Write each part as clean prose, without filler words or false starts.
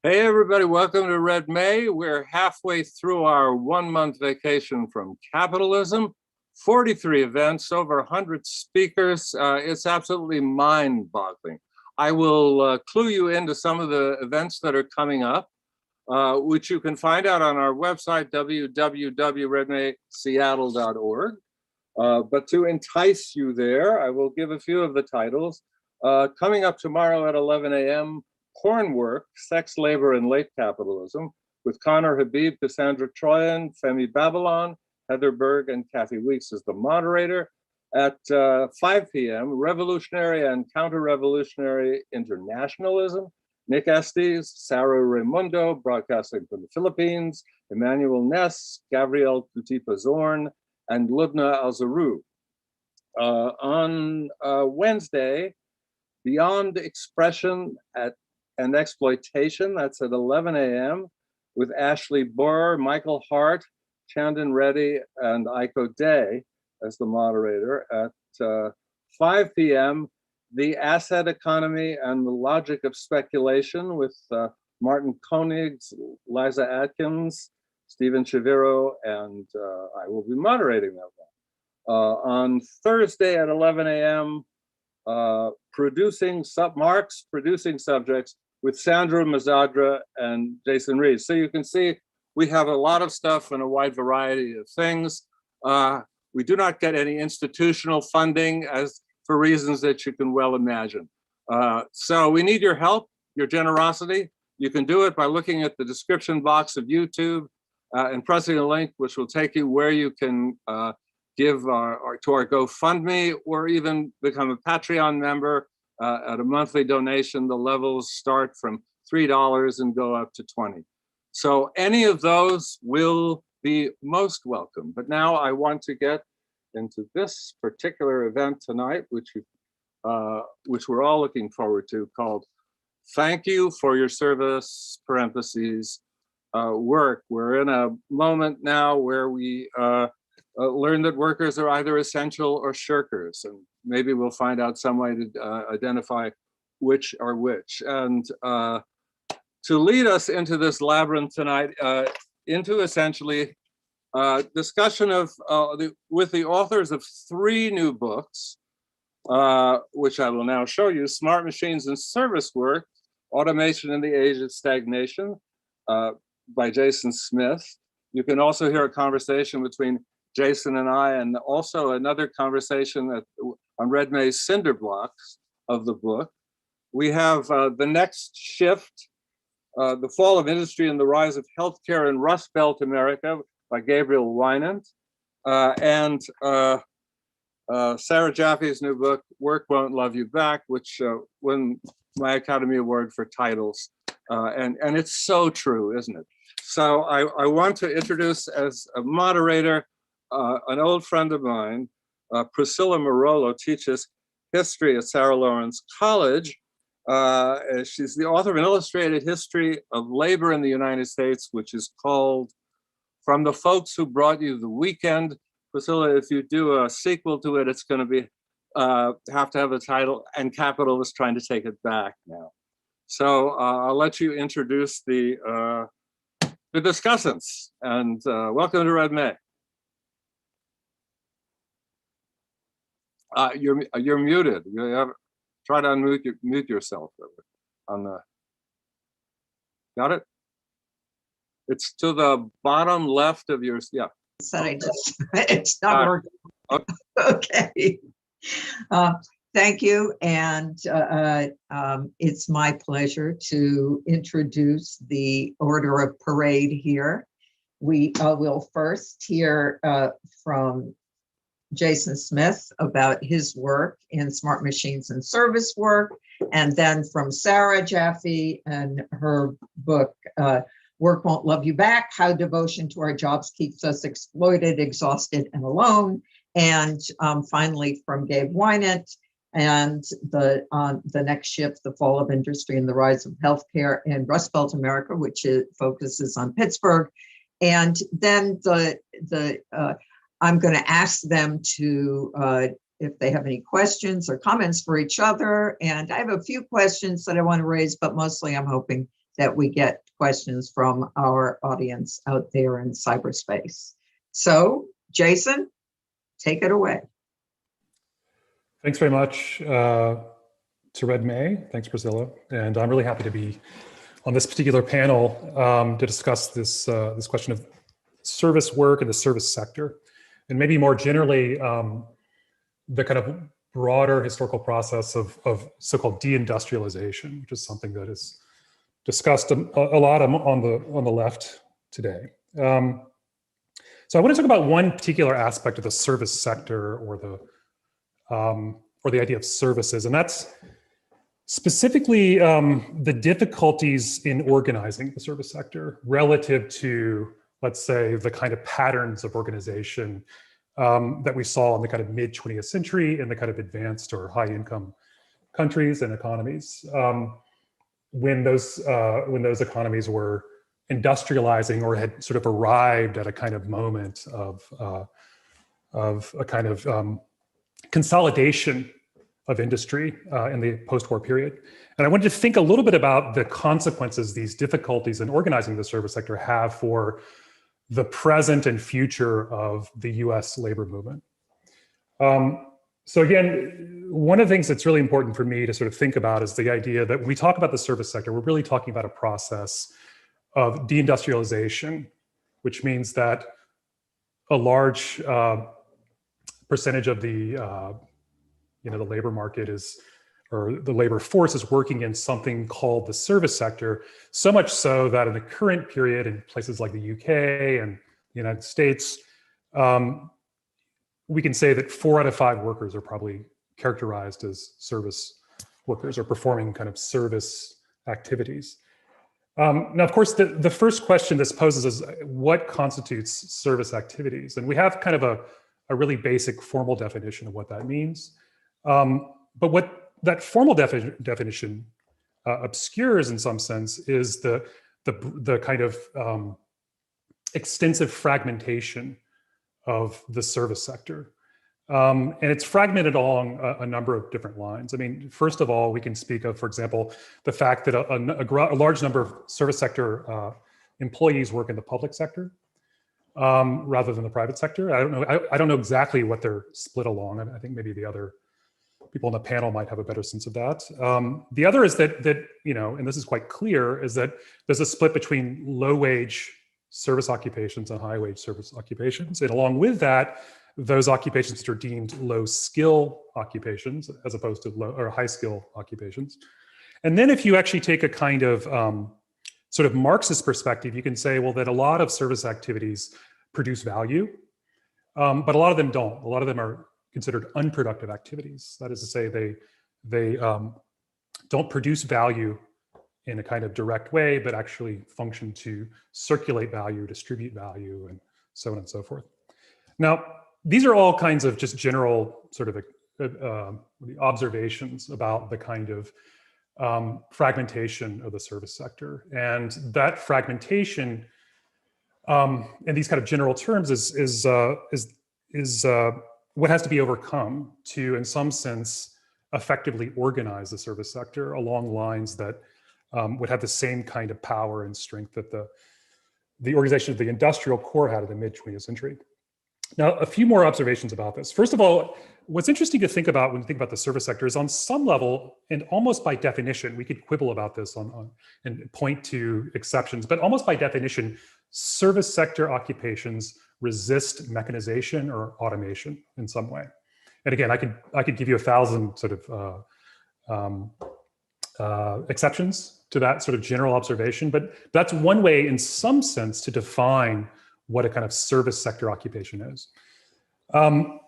Hey everybody, welcome to Red May. We're halfway through our 1-month vacation from capitalism. 43 events, over 100 speakers. It's absolutely mind-boggling. I will clue you into some of the events that are coming up, which you can find out on our website, www.redmayseattle.org. But to entice you there, I will give a few of the titles. Coming up tomorrow at 11 a.m., Porn Work, Sex, Labor, and Late Capitalism, with Connor Habib, Cassandra Troyan, Femi Babylon, Heather Berg, and Kathy Weeks as the moderator. At 5 p.m., Revolutionary and Counter-Revolutionary Internationalism, Nick Estes, Sarah Raimundo, broadcasting from the Philippines, Emmanuel Ness, Gabriel Kutipa-Zorn, and Lubna Al-Zaroub. On Wednesday, Beyond Expression and Exploitation, that's at 11 a.m. with Ashley Borer, Michael Hart, Chandan Reddy, and Aiko Day as the moderator. At 5 p.m., The Asset Economy and the Logic of Speculation with Martin Koenig, Liza Atkins, Stephen Chaviro, and I will be moderating that one. On Thursday at 11 a.m., Producing Subjects with Sandra Mazadra and Jason Reed. So you can see we have a lot of stuff and a wide variety of things. We do not get any institutional funding as for reasons that you can well imagine. So we need your help, your generosity. You can do it by looking at the description box of YouTube and pressing a link which will take you where you can give to our GoFundMe, or even become a Patreon member at a monthly donation. The levels start from $3 and go up to $20. So any of those will be most welcome. But now I want to get into this particular event tonight, which we're all looking forward to, called Thank You for Your Service, parentheses, work. We're in a moment now where we learn that workers are either essential or shirkers, and maybe we'll find out some way to identify which are which. And to lead us into this labyrinth tonight, into essentially discussion of with the authors of 3 new books, which I will now show you: Smart Machines and Service Work, Automation in the Age of Stagnation, by Jason Smith. You can also hear a conversation between Jason and I, and also another conversation on Red May's cinder blocks of the book. We have The Next Shift, The Fall of Industry and the Rise of Healthcare in Rust Belt America by Gabriel Winant, and Sarah Jaffe's new book, Work Won't Love You Back, which won my Academy Award for titles. And it's so true, isn't it? So I want to introduce as a moderator an old friend of mine. Priscilla Murolo teaches history at Sarah Lawrence College. She's the author of an illustrated history of labor in the United States, which is called From the Folks Who Brought You the Weekend. Priscilla, if you do a sequel to it, it's going to be have to have a title, and Capital is trying to take it back now. So I'll let you introduce the discussants, and welcome to Red May. You're muted. You have try to mute yourself on the. Got it? It's to the bottom left of your, yeah. Said it's not working. Okay. Thank you, and it's my pleasure to introduce the order of parade here. We will first hear from Jason Smith about his work in Smart Machines and Service Work, and then from Sarah Jaffe and her book, Work Won't Love You Back, How Devotion to Our Jobs Keeps Us Exploited, Exhausted, and Alone. And finally from Gabe Winant and the Next Shift, The Fall of Industry and the Rise of Healthcare in Rust Belt America, which focuses on Pittsburgh. And then I'm going to ask them to, if they have any questions or comments for each other. And I have a few questions that I want to raise, but mostly I'm hoping that we get questions from our audience out there in cyberspace. So, Jason, take it away. Thanks very much to Red May. Thanks, Priscilla. And I'm really happy to be on this particular panel to discuss this, this question of service work and the service sector. And maybe more generally, the kind of broader historical process of so-called deindustrialization, which is something that is discussed a lot on the left today. So I want to talk about one particular aspect of the service sector, or the idea of services, and that's specifically the difficulties in organizing the service sector relative to, let's say, the kind of patterns of organization that we saw in the kind of mid-20th century in the kind of advanced or high-income countries and economies, when those economies were industrializing or had sort of arrived at a kind of moment of a kind of consolidation of industry in the post-war period. And I wanted to think a little bit about the consequences these difficulties in organizing the service sector have for the present and future of the US labor movement. So again, one of the things that's really important for me to sort of think about is the idea that when we talk about the service sector, we're really talking about a process of deindustrialization, which means that a large percentage of the the labor market or the labor force is working in something called the service sector, so much so that in the current period in places like the UK and the United States, we can say that 4 out of 5 workers are probably characterized as service workers or performing kind of service activities. Now, of course, the first question this poses is what constitutes service activities? And we have kind of a really basic formal definition of what that means. But what that formal definition obscures in some sense is the kind of extensive fragmentation of the service sector. And it's fragmented along a number of different lines. I mean, first of all, we can speak of, for example, the fact that a large number of service sector employees work in the public sector rather than the private sector. I don't know exactly what they're split along. I think maybe the other people on the panel might have a better sense of that. The other is that and this is quite clear, is that there's a split between low-wage service occupations and high-wage service occupations. And along with that, those occupations that are deemed low-skill occupations as opposed to low or high-skill occupations. And then if you actually take a kind of sort of Marxist perspective, you can say, well, that a lot of service activities produce value, but a lot of them don't. A lot of them are considered unproductive activities. That is to say, they don't produce value in a kind of direct way, but actually function to circulate value, distribute value, and so on and so forth. Now, these are all kinds of just general sort of observations about the kind of fragmentation of the service sector. And that fragmentation, in these kind of general terms, is what has to be overcome to, in some sense, effectively organize the service sector along lines that would have the same kind of power and strength that the organization of the industrial core had in the mid-20th century. Now, a few more observations about this. First of all, what's interesting to think about when you think about the service sector is on some level, and almost by definition, we could quibble about this and point to exceptions, but almost by definition, service sector occupations resist mechanization or automation in some way. And again, I could give you 1,000 sort of exceptions to that sort of general observation, but that's one way in some sense to define what a kind of service sector occupation is. And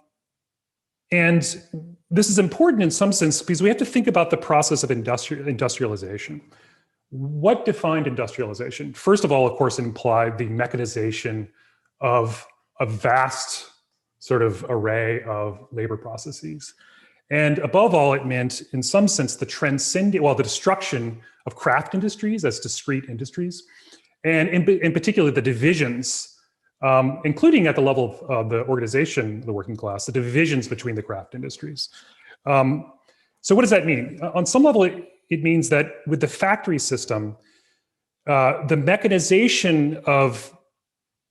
this is important in some sense because we have to think about the process of industrialization. What defined industrialization? First of all, of course, it implied the mechanization of a vast sort of array of labor processes. And above all, it meant, in some sense, the destruction of craft industries as discrete industries, and in particular, the divisions, including at the level of the organization, the working class, the divisions between the craft industries. So what does that mean? On some level, it means that with the factory system, The mechanization of,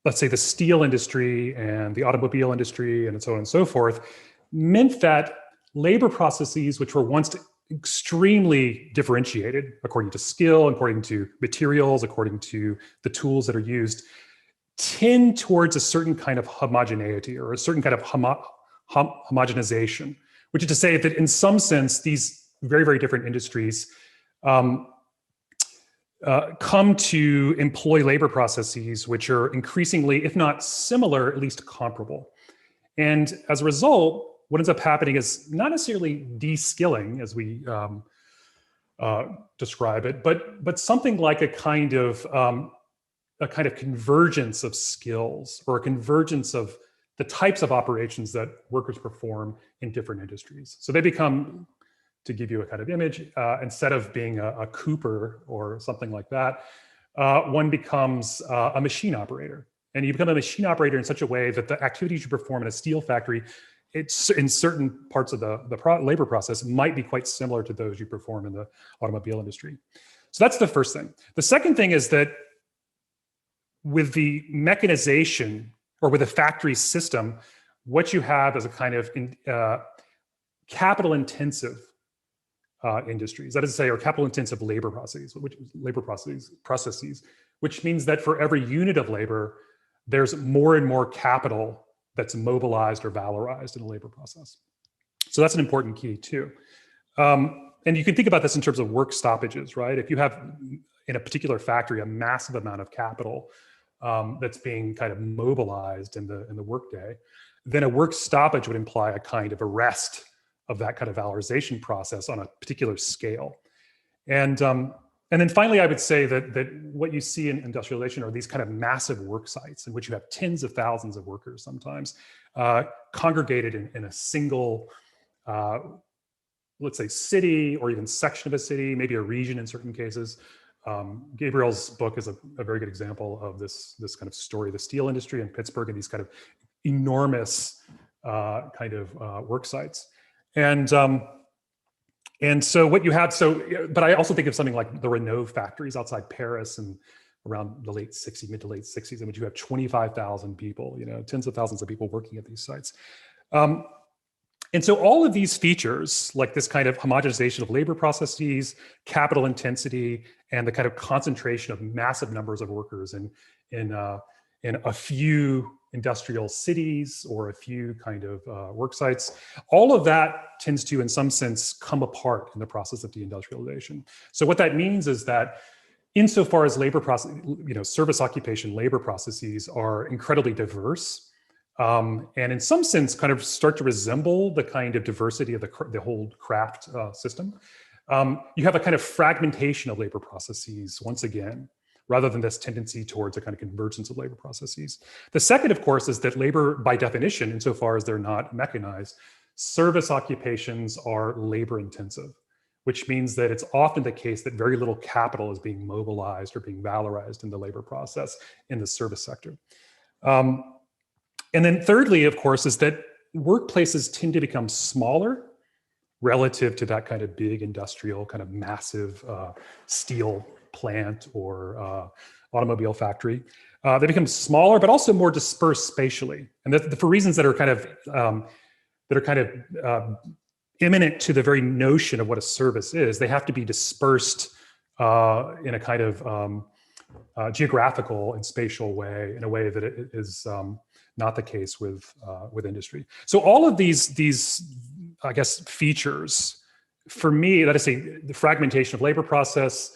let's say, the steel industry and the automobile industry and so on and so forth, meant that labor processes, which were once extremely differentiated according to skill, according to materials, according to the tools that are used, tend towards a certain kind of homogeneity or a certain kind of homogenization, which is to say that in some sense, these very, very different industries come to employ labor processes which are increasingly, if not similar, at least comparable. And as a result, what ends up happening is not necessarily de-skilling, as we describe it, but something like a kind of convergence of skills, or a convergence of the types of operations that workers perform in different industries. So they become, to give you a kind of image, instead of being a cooper or something like that, one becomes a machine operator. And you become a machine operator in such a way that the activities you perform in a steel factory, it's in certain parts of the labor process might be quite similar to those you perform in the automobile industry. So that's the first thing. The second thing is that with the mechanization, or with a factory system, what you have is a kind of capital-intensive industries, that is to say, or capital-intensive labor processes, which means that for every unit of labor, there's more and more capital that's mobilized or valorized in the labor process. So that's an important key too. And you can think about this in terms of work stoppages, right? If you have in a particular factory a massive amount of capital that's being kind of mobilized in the workday, then a work stoppage would imply a kind of arrest of that kind of valorization process on a particular scale. And then finally, I would say that what you see in industrialization are these kind of massive work sites in which you have tens of thousands of workers sometimes congregated in a single, let's say, city, or even section of a city, maybe a region in certain cases. Gabriel's book is a very good example of this kind of story, the steel industry in Pittsburgh, and these kind of enormous work sites. And so what you have, but I also think of something like the Renault factories outside Paris and around the mid to late 60s, in which you have 25,000 people, tens of thousands of people working at these sites. And so all of these features, like this kind of homogenization of labor processes, capital intensity, and the kind of concentration of massive numbers of workers in a few industrial cities or a few kind of work sites, all of that tends to, in some sense, come apart in the process of deindustrialization. So what that means is that insofar as labor process, service occupation labor processes are incredibly diverse, and in some sense kind of start to resemble the kind of diversity of the whole craft system, you have a kind of fragmentation of labor processes once again, rather than this tendency towards a kind of convergence of labor processes. The second, of course, is that labor, by definition, insofar as they're not mechanized, service occupations are labor intensive, which means that it's often the case that very little capital is being mobilized or being valorized in the labor process in the service sector. And then thirdly, of course, is that workplaces tend to become smaller relative to that kind of big industrial, kind of massive steel plant or automobile factory. They become smaller, but also more dispersed spatially, and for reasons that are kind of imminent to the very notion of what a service is. They have to be dispersed in a kind of geographical and spatial way, in a way that it is not the case with industry. So all of these I guess features, for me, that is the fragmentation of labor process,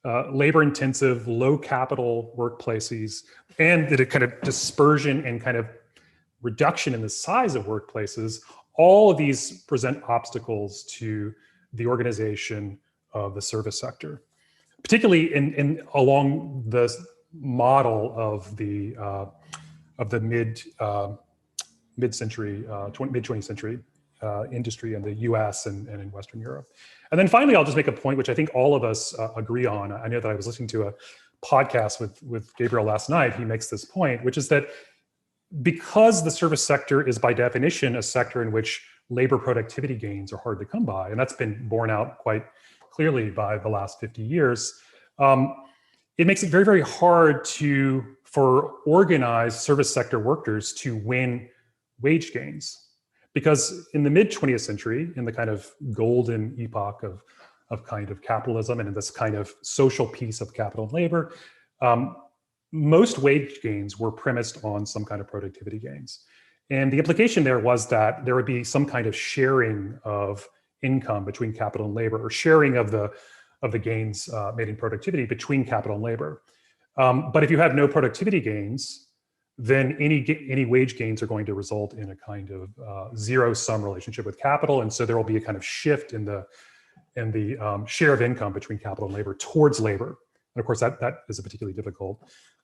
labor intensive, low capital workplaces, and the kind of dispersion and kind of reduction in the size of workplaces, all of these present obstacles to the organization of the service sector, particularly along the model of the mid-century, mid-20th century industry in the US and in Western Europe. And then finally, I'll just make a point which I think all of us agree on. I know that I was listening to a podcast with Gabriel last night. He makes this point, which is that because the service sector is by definition a sector in which labor productivity gains are hard to come by. And that's been borne out quite clearly by the last 50 years. It makes it very, very hard for organized service sector workers to win wage gains. Because in the mid 20th century, in the kind of golden epoch of kind of capitalism and in this kind of social piece of capital and labor, most wage gains were premised on some kind of productivity gains. And the implication there was that there would be some kind of sharing of income between capital and labor, or sharing of the gains made in productivity between capital and labor. But if you have no productivity gains, then any wage gains are going to result in a kind of zero-sum relationship with capital. And so there will be a kind of shift in the share of income between capital and labor towards labor. And of course, that is a particularly difficult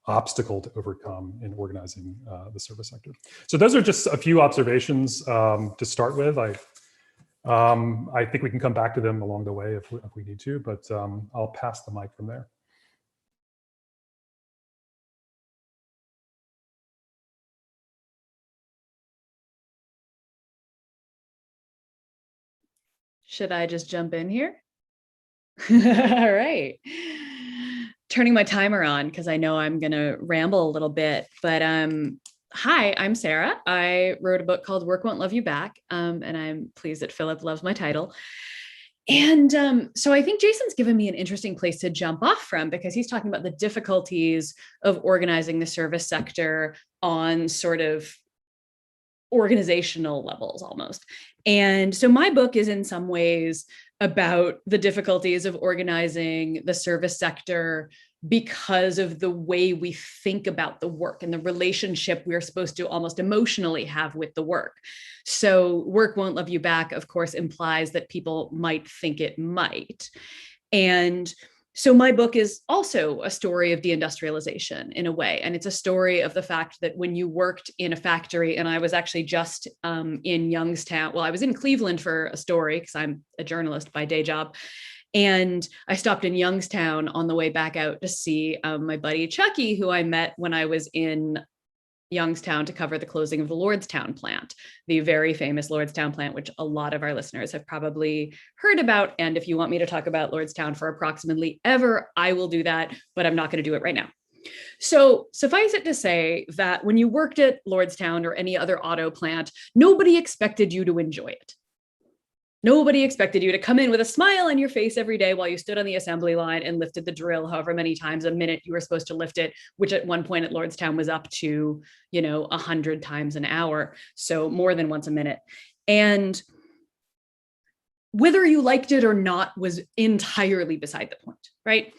obstacle to overcome in organizing the service sector. So those are just a few observations to start with. I think we can come back to them along the way if we need to, but I'll pass the mic from there. Should I just jump in here? All right. Turning my timer on because I know I'm going to ramble a little bit, but hi, I'm Sarah. I wrote a book called Work Won't Love You Back, and I'm pleased that Philip loves my title. And so I think Jason's given me an interesting place to jump off from, because he's talking about the difficulties of organizing the service sector on sort of organizational levels almost. And so my book is in some ways about the difficulties of organizing the service sector because of the way we think about the work and the relationship we're supposed to almost emotionally have with the work. So work won't love you back, of course, implies that people might think it might. And so my book is also a story of deindustrialization in a way. And it's a story of the fact that when you worked in a factory, and I was actually just in Youngstown, well, I was in Cleveland for a story because I'm a journalist by day job. And I stopped in Youngstown on the way back out to see my buddy Chucky, who I met when I was in Youngstown to cover the closing of the Lordstown plant, the very famous Lordstown plant, which a lot of our listeners have probably heard about. And if you want me to talk about Lordstown for approximately ever, I will do that, but I'm not going to do it right now. So suffice it to say that when you worked at Lordstown or any other auto plant, nobody expected you to enjoy it. Nobody expected you to come in with a smile on your face every day while you stood on the assembly line and lifted the drill however many times a minute you were supposed to lift it, which at one point at Lordstown was up to, 100 times an hour. So more than once a minute. And whether you liked it or not was entirely beside the point, right?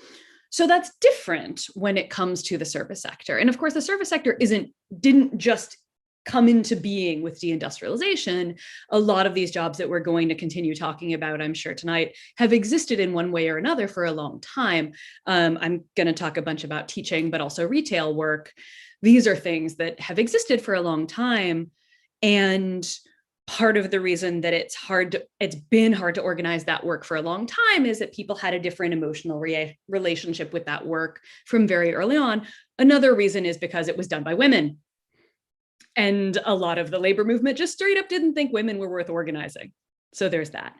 So that's different when it comes to the service sector. And of course, the service sector didn't just come into being with deindustrialization. A lot of these jobs that we're going to continue talking about, I'm sure tonight, have existed in one way or another for a long time. I'm going to talk a bunch about teaching, but also retail work. These are things that have existed for a long time. And part of the reason that it's been hard to organize that work for a long time is that people had a different emotional relationship with that work from very early on. Another reason is because it was done by women. And a lot of the labor movement just straight up didn't think women were worth organizing. So there's that.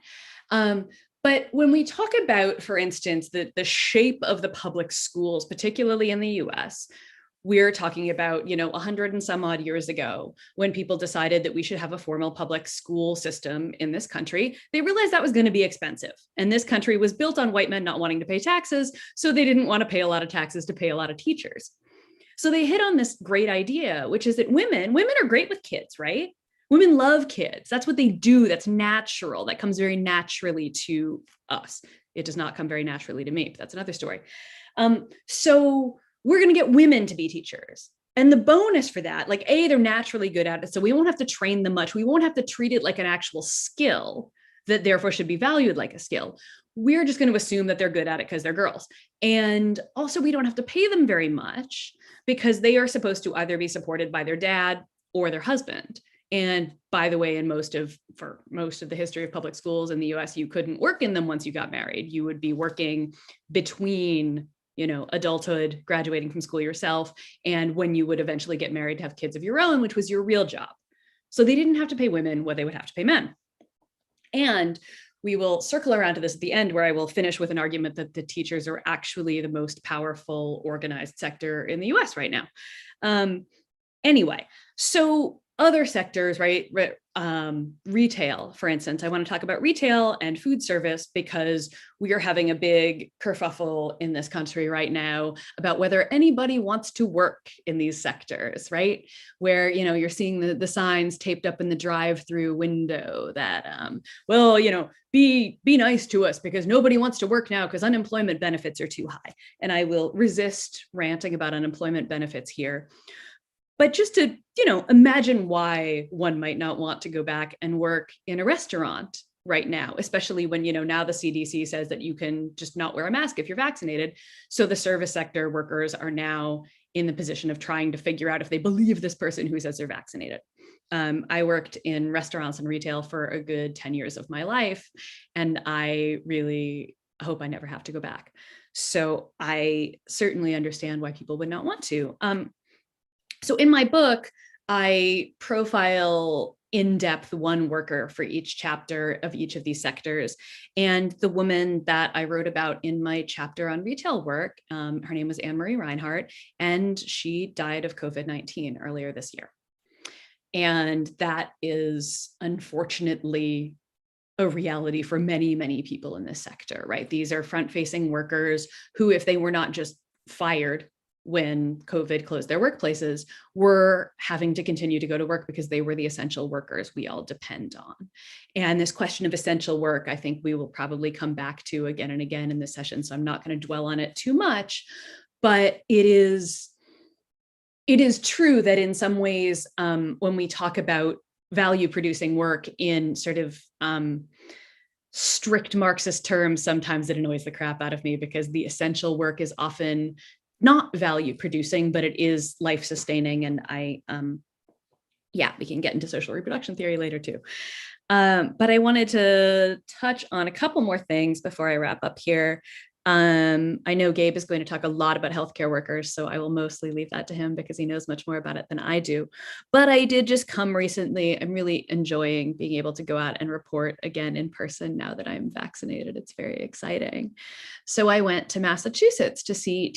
But when we talk about, for instance, the shape of the public schools, particularly in the US, we're talking about, 100 and some odd years ago, when people decided that we should have a formal public school system in this country. They realized that was going to be expensive. And this country was built on white men not wanting to pay taxes. So they didn't want to pay a lot of taxes to pay a lot of teachers. So they hit on this great idea, which is that women are great with kids, right? Women love kids. That's what they do. That's natural. That comes very naturally to us. It does not come very naturally to me, but that's another story. So we're going to get women to be teachers. And the bonus for that, they're naturally good at it. So we won't have to train them much. We won't have to treat it like an actual skill that therefore should be valued like a skill. We're just going to assume that they're good at it because they're girls. And also we don't have to pay them very much because they are supposed to either be supported by their dad or their husband. And by the way, for most of the history of public schools in the US, you couldn't work in them once you got married. You would be working between, adulthood, graduating from school yourself, and when you would eventually get married to have kids of your own, which was your real job. So they didn't have to pay women what they would have to pay men. And we will circle around to this at the end, where I will finish with an argument that the teachers are actually the most powerful organized sector in the US right now. Anyway, so other sectors, right? Retail, for instance, I want to talk about retail and food service because we are having a big kerfuffle in this country right now about whether anybody wants to work in these sectors, right? Where, you know, you're seeing the signs taped up in the drive-through window that, well, you know, be nice to us because nobody wants to work now because unemployment benefits are too high. And I will resist ranting about unemployment benefits here. But just to, you know, imagine why one might not want to go back and work in a restaurant right now, especially when, you know, now the CDC says that you can just not wear a mask if you're vaccinated. So the service sector workers are now in the position of trying to figure out if they believe this person who says they're vaccinated. I worked in restaurants and retail for a good 10 years of my life, and I really hope I never have to go back. So I certainly understand why people would not want to. So in my book, I profile in depth one worker for each chapter of each of these sectors. And the woman that I wrote about in my chapter on retail work, her name was Anne-Marie Reinhardt, and she died of COVID-19 earlier this year. And that is unfortunately a reality for many, many people in this sector, right? These are front-facing workers who, if they were not just fired when COVID closed their workplaces, were having to continue to go to work because they were the essential workers we all depend on. And this question of essential work, I think we will probably come back to again and again in this session, so I'm not going to dwell on it too much, but it is true that in some ways, when we talk about value producing work in sort of strict Marxist terms, sometimes it annoys the crap out of me because the essential work is often not value producing, but it is life sustaining. And we can get into social reproduction theory later too. But I wanted to touch on a couple more things before I wrap up here. I know Gabe is going to talk a lot about healthcare workers, so I will mostly leave that to him because he knows much more about it than I do. But I did just come recently. I'm really enjoying being able to go out and report again in person now that I'm vaccinated. It's very exciting. So I went to Massachusetts to see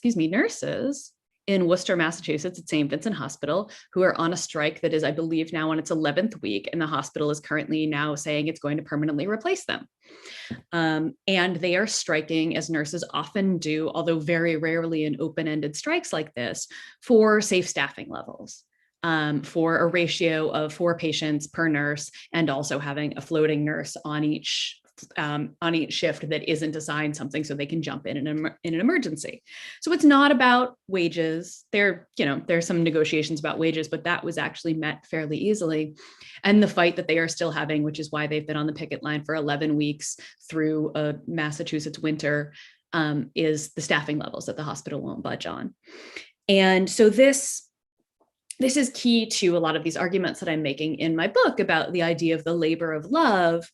nurses in Worcester, Massachusetts at St. Vincent Hospital, who are on a strike that is, I believe, now on its 11th week, and the hospital is currently now saying it's going to permanently replace them. And they are striking, as nurses often do, although very rarely in open-ended strikes like this, for safe staffing levels, for a ratio of 4 patients per nurse, and also having a floating nurse on each shift that isn't assigned something so they can jump in an emergency. So it's not about wages. There's some negotiations about wages, but that was actually met fairly easily. And the fight that they are still having, which is why they've been on the picket line for 11 weeks through a Massachusetts winter, is the staffing levels that the hospital won't budge on. And so this is key to a lot of these arguments that I'm making in my book about the idea of the labor of love,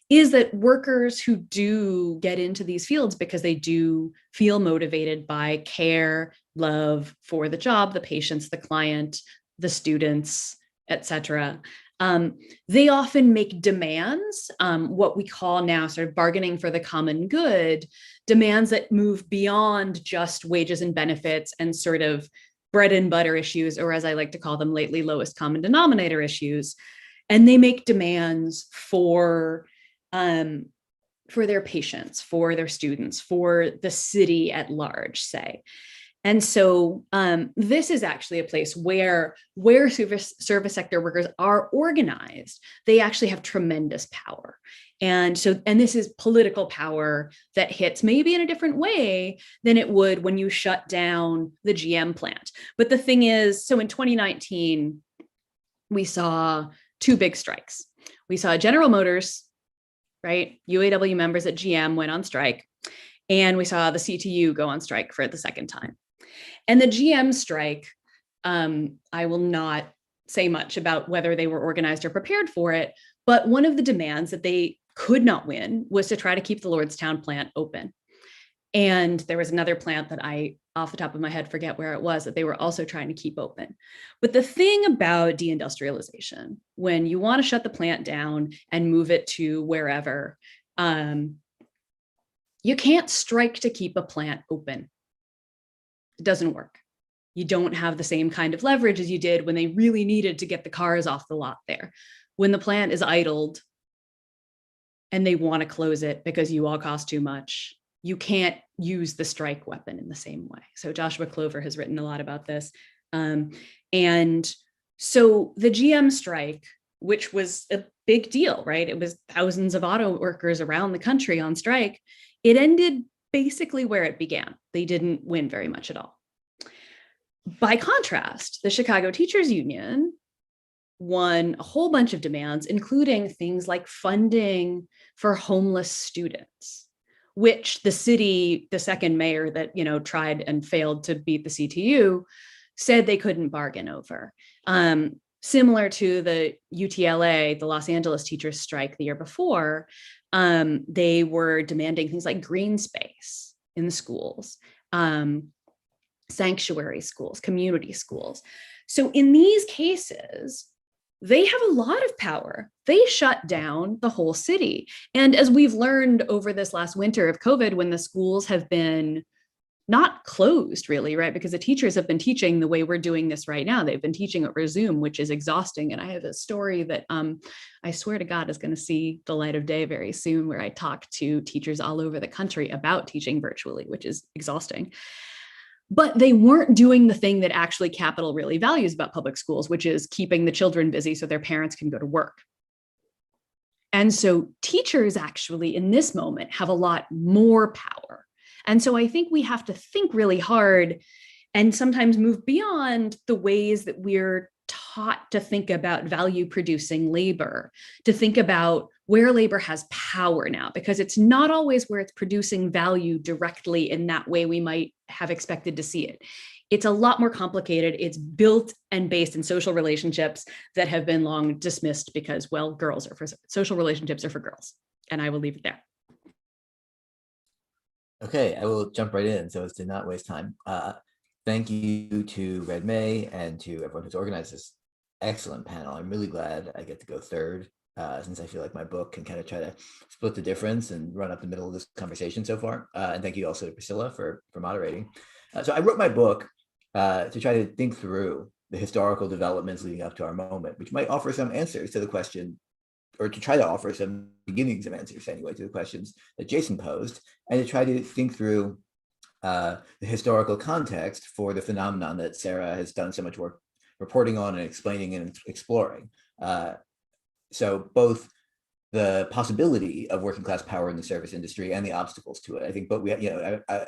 is that workers who do get into these fields because they do feel motivated by care, love for the job, the patients, the client, the students, etc., they often make demands, what we call now sort of bargaining for the common good, demands that move beyond just wages and benefits and sort of bread and butter issues, or as I like to call them lately, lowest common denominator issues. And they make demands for their patients, for their students, for the city at large, say. And so this is actually a place where service sector workers are organized. They actually have tremendous power. And this is political power that hits maybe in a different way than it would when you shut down the GM plant. But the thing is, so in 2019, we saw 2 big strikes. We saw General Motors, right? UAW members at GM went on strike, and we saw the CTU go on strike for the second time. And the GM strike, I will not say much about whether they were organized or prepared for it, but one of the demands that they could not win was to try to keep the Lordstown plant open. And there was another plant that I, off the top of my head, forget where it was, that they were also trying to keep open. But the thing about deindustrialization, when you want to shut the plant down and move it to wherever, you can't strike to keep a plant open. It doesn't work. You don't have the same kind of leverage as you did when they really needed to get the cars off the lot there. When the plant is idled and they want to close it because you all cost too much, you can't use the strike weapon in the same way. So Joshua Clover has written a lot about this. And so the GM strike, which was a big deal, right? It was thousands of auto workers around the country on strike. It ended basically where it began. They didn't win very much at all. By contrast, the Chicago Teachers Union won a whole bunch of demands, including things like funding for homeless students, which the city, the second mayor that, tried and failed to beat the CTU, said they couldn't bargain over. Similar to the UTLA, the Los Angeles teachers strike the year before, they were demanding things like green space in the schools, sanctuary schools, community schools. So in these cases, they have a lot of power. They shut down the whole city. And as we've learned over this last winter of COVID, when the schools have been not closed really, right? Because the teachers have been teaching the way we're doing this right now. They've been teaching over Zoom, which is exhausting. And I have a story that I swear to God is going to see the light of day very soon, where I talk to teachers all over the country about teaching virtually, which is exhausting. But they weren't doing the thing that actually Capital really values about public schools, which is keeping the children busy so their parents can go to work. And so teachers actually in this moment have a lot more power. And so I think we have to think really hard and sometimes move beyond the ways that we're taught to think about value producing labor, to think about where labor has power now, because it's not always where it's producing value directly in that way we might have expected to see it. It's a lot more complicated. It's built and based in social relationships that have been long dismissed because, well, girls are for social relationships are for girls. And I will leave it there. Okay, I will jump right in so as to not waste time. Thank you to Red May and to everyone who's organized this excellent panel. I'm really glad I get to go third, since I feel like my book can kind of try to split the difference and run up the middle of this conversation so far. And thank you also to Priscilla for moderating. So I wrote my book to try to think through the historical developments leading up to our moment, which might offer some answers to the question, or to try to offer some beginnings of answers anyway to the questions that Jason posed, and to try to think through the historical context for the phenomenon that Sarah has done so much work reporting on and explaining and exploring. So both the possibility of working class power in the service industry and the obstacles to it. I think, but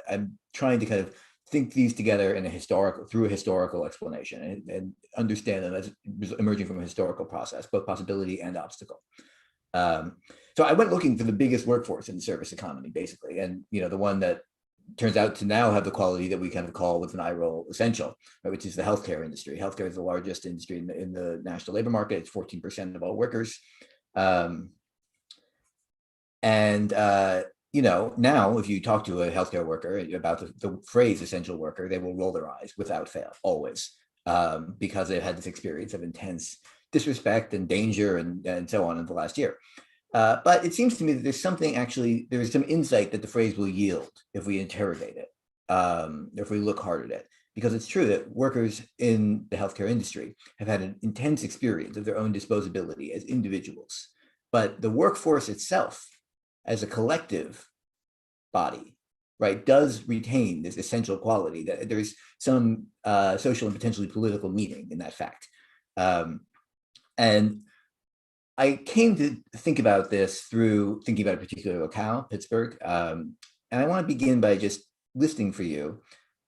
I'm trying to kind of think these together in through a historical explanation and understand them as emerging from a historical process, both possibility and obstacle. So I went looking for the biggest workforce in the service economy, basically, and the one that turns out to now have the quality that we kind of call with an eye roll essential, right, which is the healthcare industry. Healthcare is the largest industry in the national labor market. It's 14% of all workers. Now if you talk to a healthcare worker about the phrase essential worker, they will roll their eyes without fail, always, because they've had this experience of intense disrespect and danger and so on in the last year. But it seems to me that there's some insight that the phrase will yield if we interrogate it, if we look hard at it, because it's true that workers in the healthcare industry have had an intense experience of their own disposability as individuals. But the workforce itself, as a collective body, right, does retain this essential quality, that there's some social and potentially political meaning in that fact. And I came to think about this through thinking about a particular locale, Pittsburgh. And I want to begin by just listing for you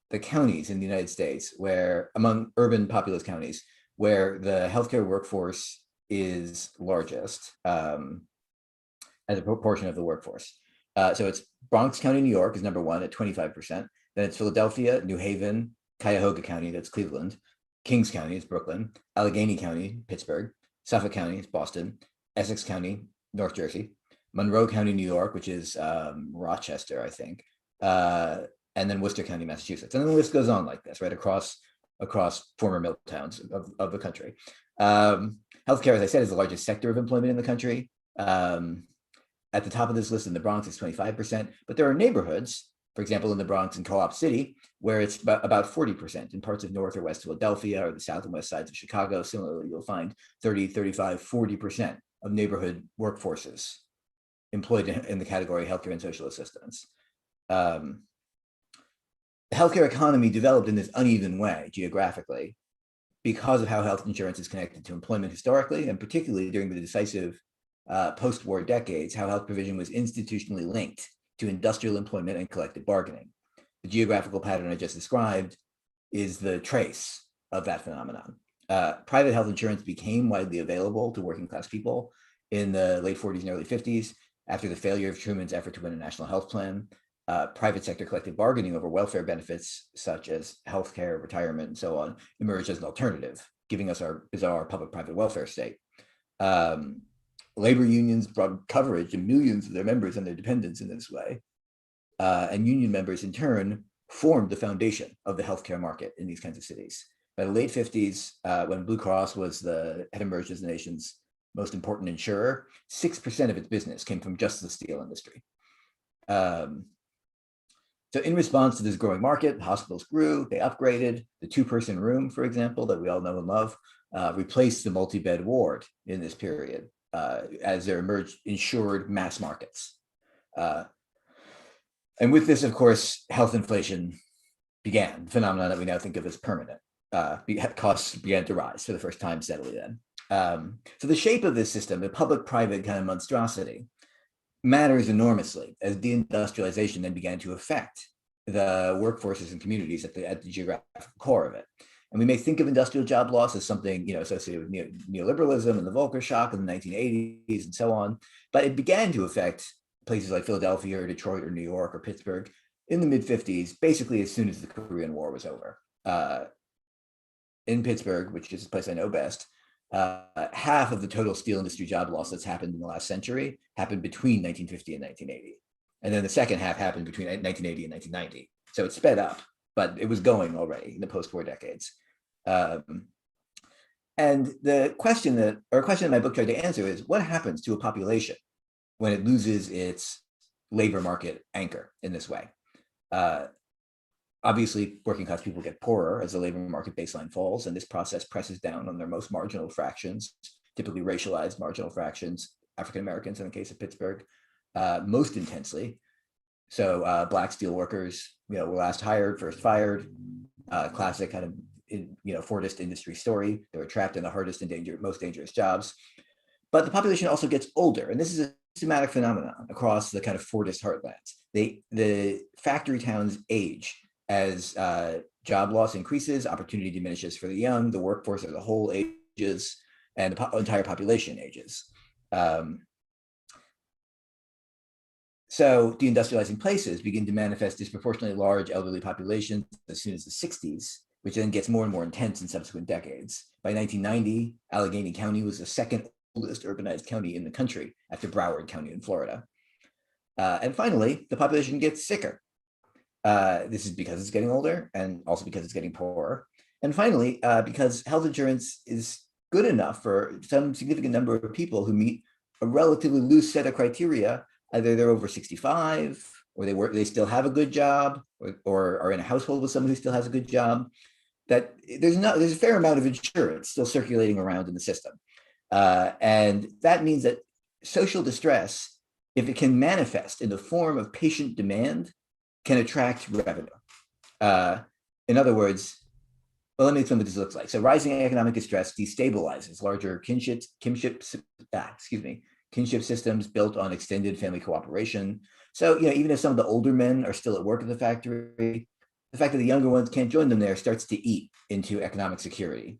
the counties in the United States where, among urban populous counties, where the healthcare workforce is largest as a proportion of the workforce. So it's Bronx County, New York is number one at 25%. Then it's Philadelphia, New Haven, Cuyahoga County, that's Cleveland. Kings County is Brooklyn. Allegheny County, Pittsburgh. Suffolk County is Boston. Essex County, North Jersey. Monroe County, New York, which is Rochester, I think. and then Worcester County, Massachusetts. And then the list goes on like this, right, across former mill towns of the country. Healthcare, as I said, is the largest sector of employment in the country. At the top of this list in the Bronx is 25%, but there are neighborhoods, for example, in the Bronx and Co-op City, where it's about 40%. In parts of North or West Philadelphia or the South and West sides of Chicago, similarly, you'll find 30, 35, 40% of neighborhood workforces employed in the category healthcare and social assistance. The healthcare economy developed in this uneven way geographically because of how health insurance is connected to employment historically, and particularly during the decisive post-war decades, how health provision was institutionally linked to industrial employment and collective bargaining. The geographical pattern I just described is the trace of that phenomenon. Private health insurance became widely available to working class people in the late 40s and early 50s after the failure of Truman's effort to win a national health plan. Private sector collective bargaining over welfare benefits such as healthcare, retirement, and so on emerged as an alternative, giving us our bizarre public-private welfare state. Labor unions brought coverage to millions of their members and their dependents in this way. And union members, in turn, formed the foundation of the healthcare market in these kinds of cities. By the late 50s, when Blue Cross had emerged as the nation's most important insurer, 6% of its business came from just the steel industry. So in response to this growing market, hospitals grew, they upgraded. The two-person room, for example, that we all know and love, replaced the multi-bed ward in this period as there emerged insured mass markets. And with this, of course, health inflation began, a phenomenon that we now think of as permanent. Costs began to rise for the first time steadily then. So the shape of this system, the public-private kind of monstrosity, matters enormously as deindustrialization then began to affect the workforces and communities at the geographical core of it. And we may think of industrial job loss as something, associated with neoliberalism and the Volcker shock in the 1980s and so on, but it began to affect places like Philadelphia or Detroit or New York or Pittsburgh in the mid-50s, basically as soon as the Korean War was over. In Pittsburgh, which is the place I know best, half of the total steel industry job loss that's happened in the last century happened between 1950 and 1980. And then the second half happened between 1980 and 1990. So it sped up, but it was going already in the post-war decades. And the question that my book tried to answer is, what happens to a population when it loses its labor market anchor in this way? Obviously, working class people get poorer as the labor market baseline falls, and this process presses down on their most marginal fractions, typically racialized marginal fractions, African Americans in the case of Pittsburgh, most intensely. So Black steel workers, were last hired, first fired, classic kind of, Fordist industry story. They were trapped in the hardest and most dangerous jobs. But the population also gets older, and this is a systematic phenomenon across the kind of Fordist heartlands. The factory towns age as job loss increases, opportunity diminishes for the young, the workforce as a whole ages, and the entire population ages. So deindustrializing places begin to manifest disproportionately large elderly populations as soon as the 60s, which then gets more and more intense in subsequent decades. By 1990, Allegheny County was the second oldest urbanized county in the country after Broward County in Florida. And finally, the population gets sicker. This is because it's getting older and also because it's getting poorer. And finally, because health insurance is good enough for some significant number of people who meet a relatively loose set of criteria, either they're over 65 or they still have a good job or are in a household with someone who still has a good job, that there's a fair amount of insurance still circulating around in the system. And that means that social distress, if it can manifest in the form of patient demand, can attract revenue. In other words, well, let me explain what this looks like. So rising economic distress destabilizes larger kinship systems built on extended family cooperation. So, even if some of the older men are still at work at the factory, the fact that the younger ones can't join them there starts to eat into economic security.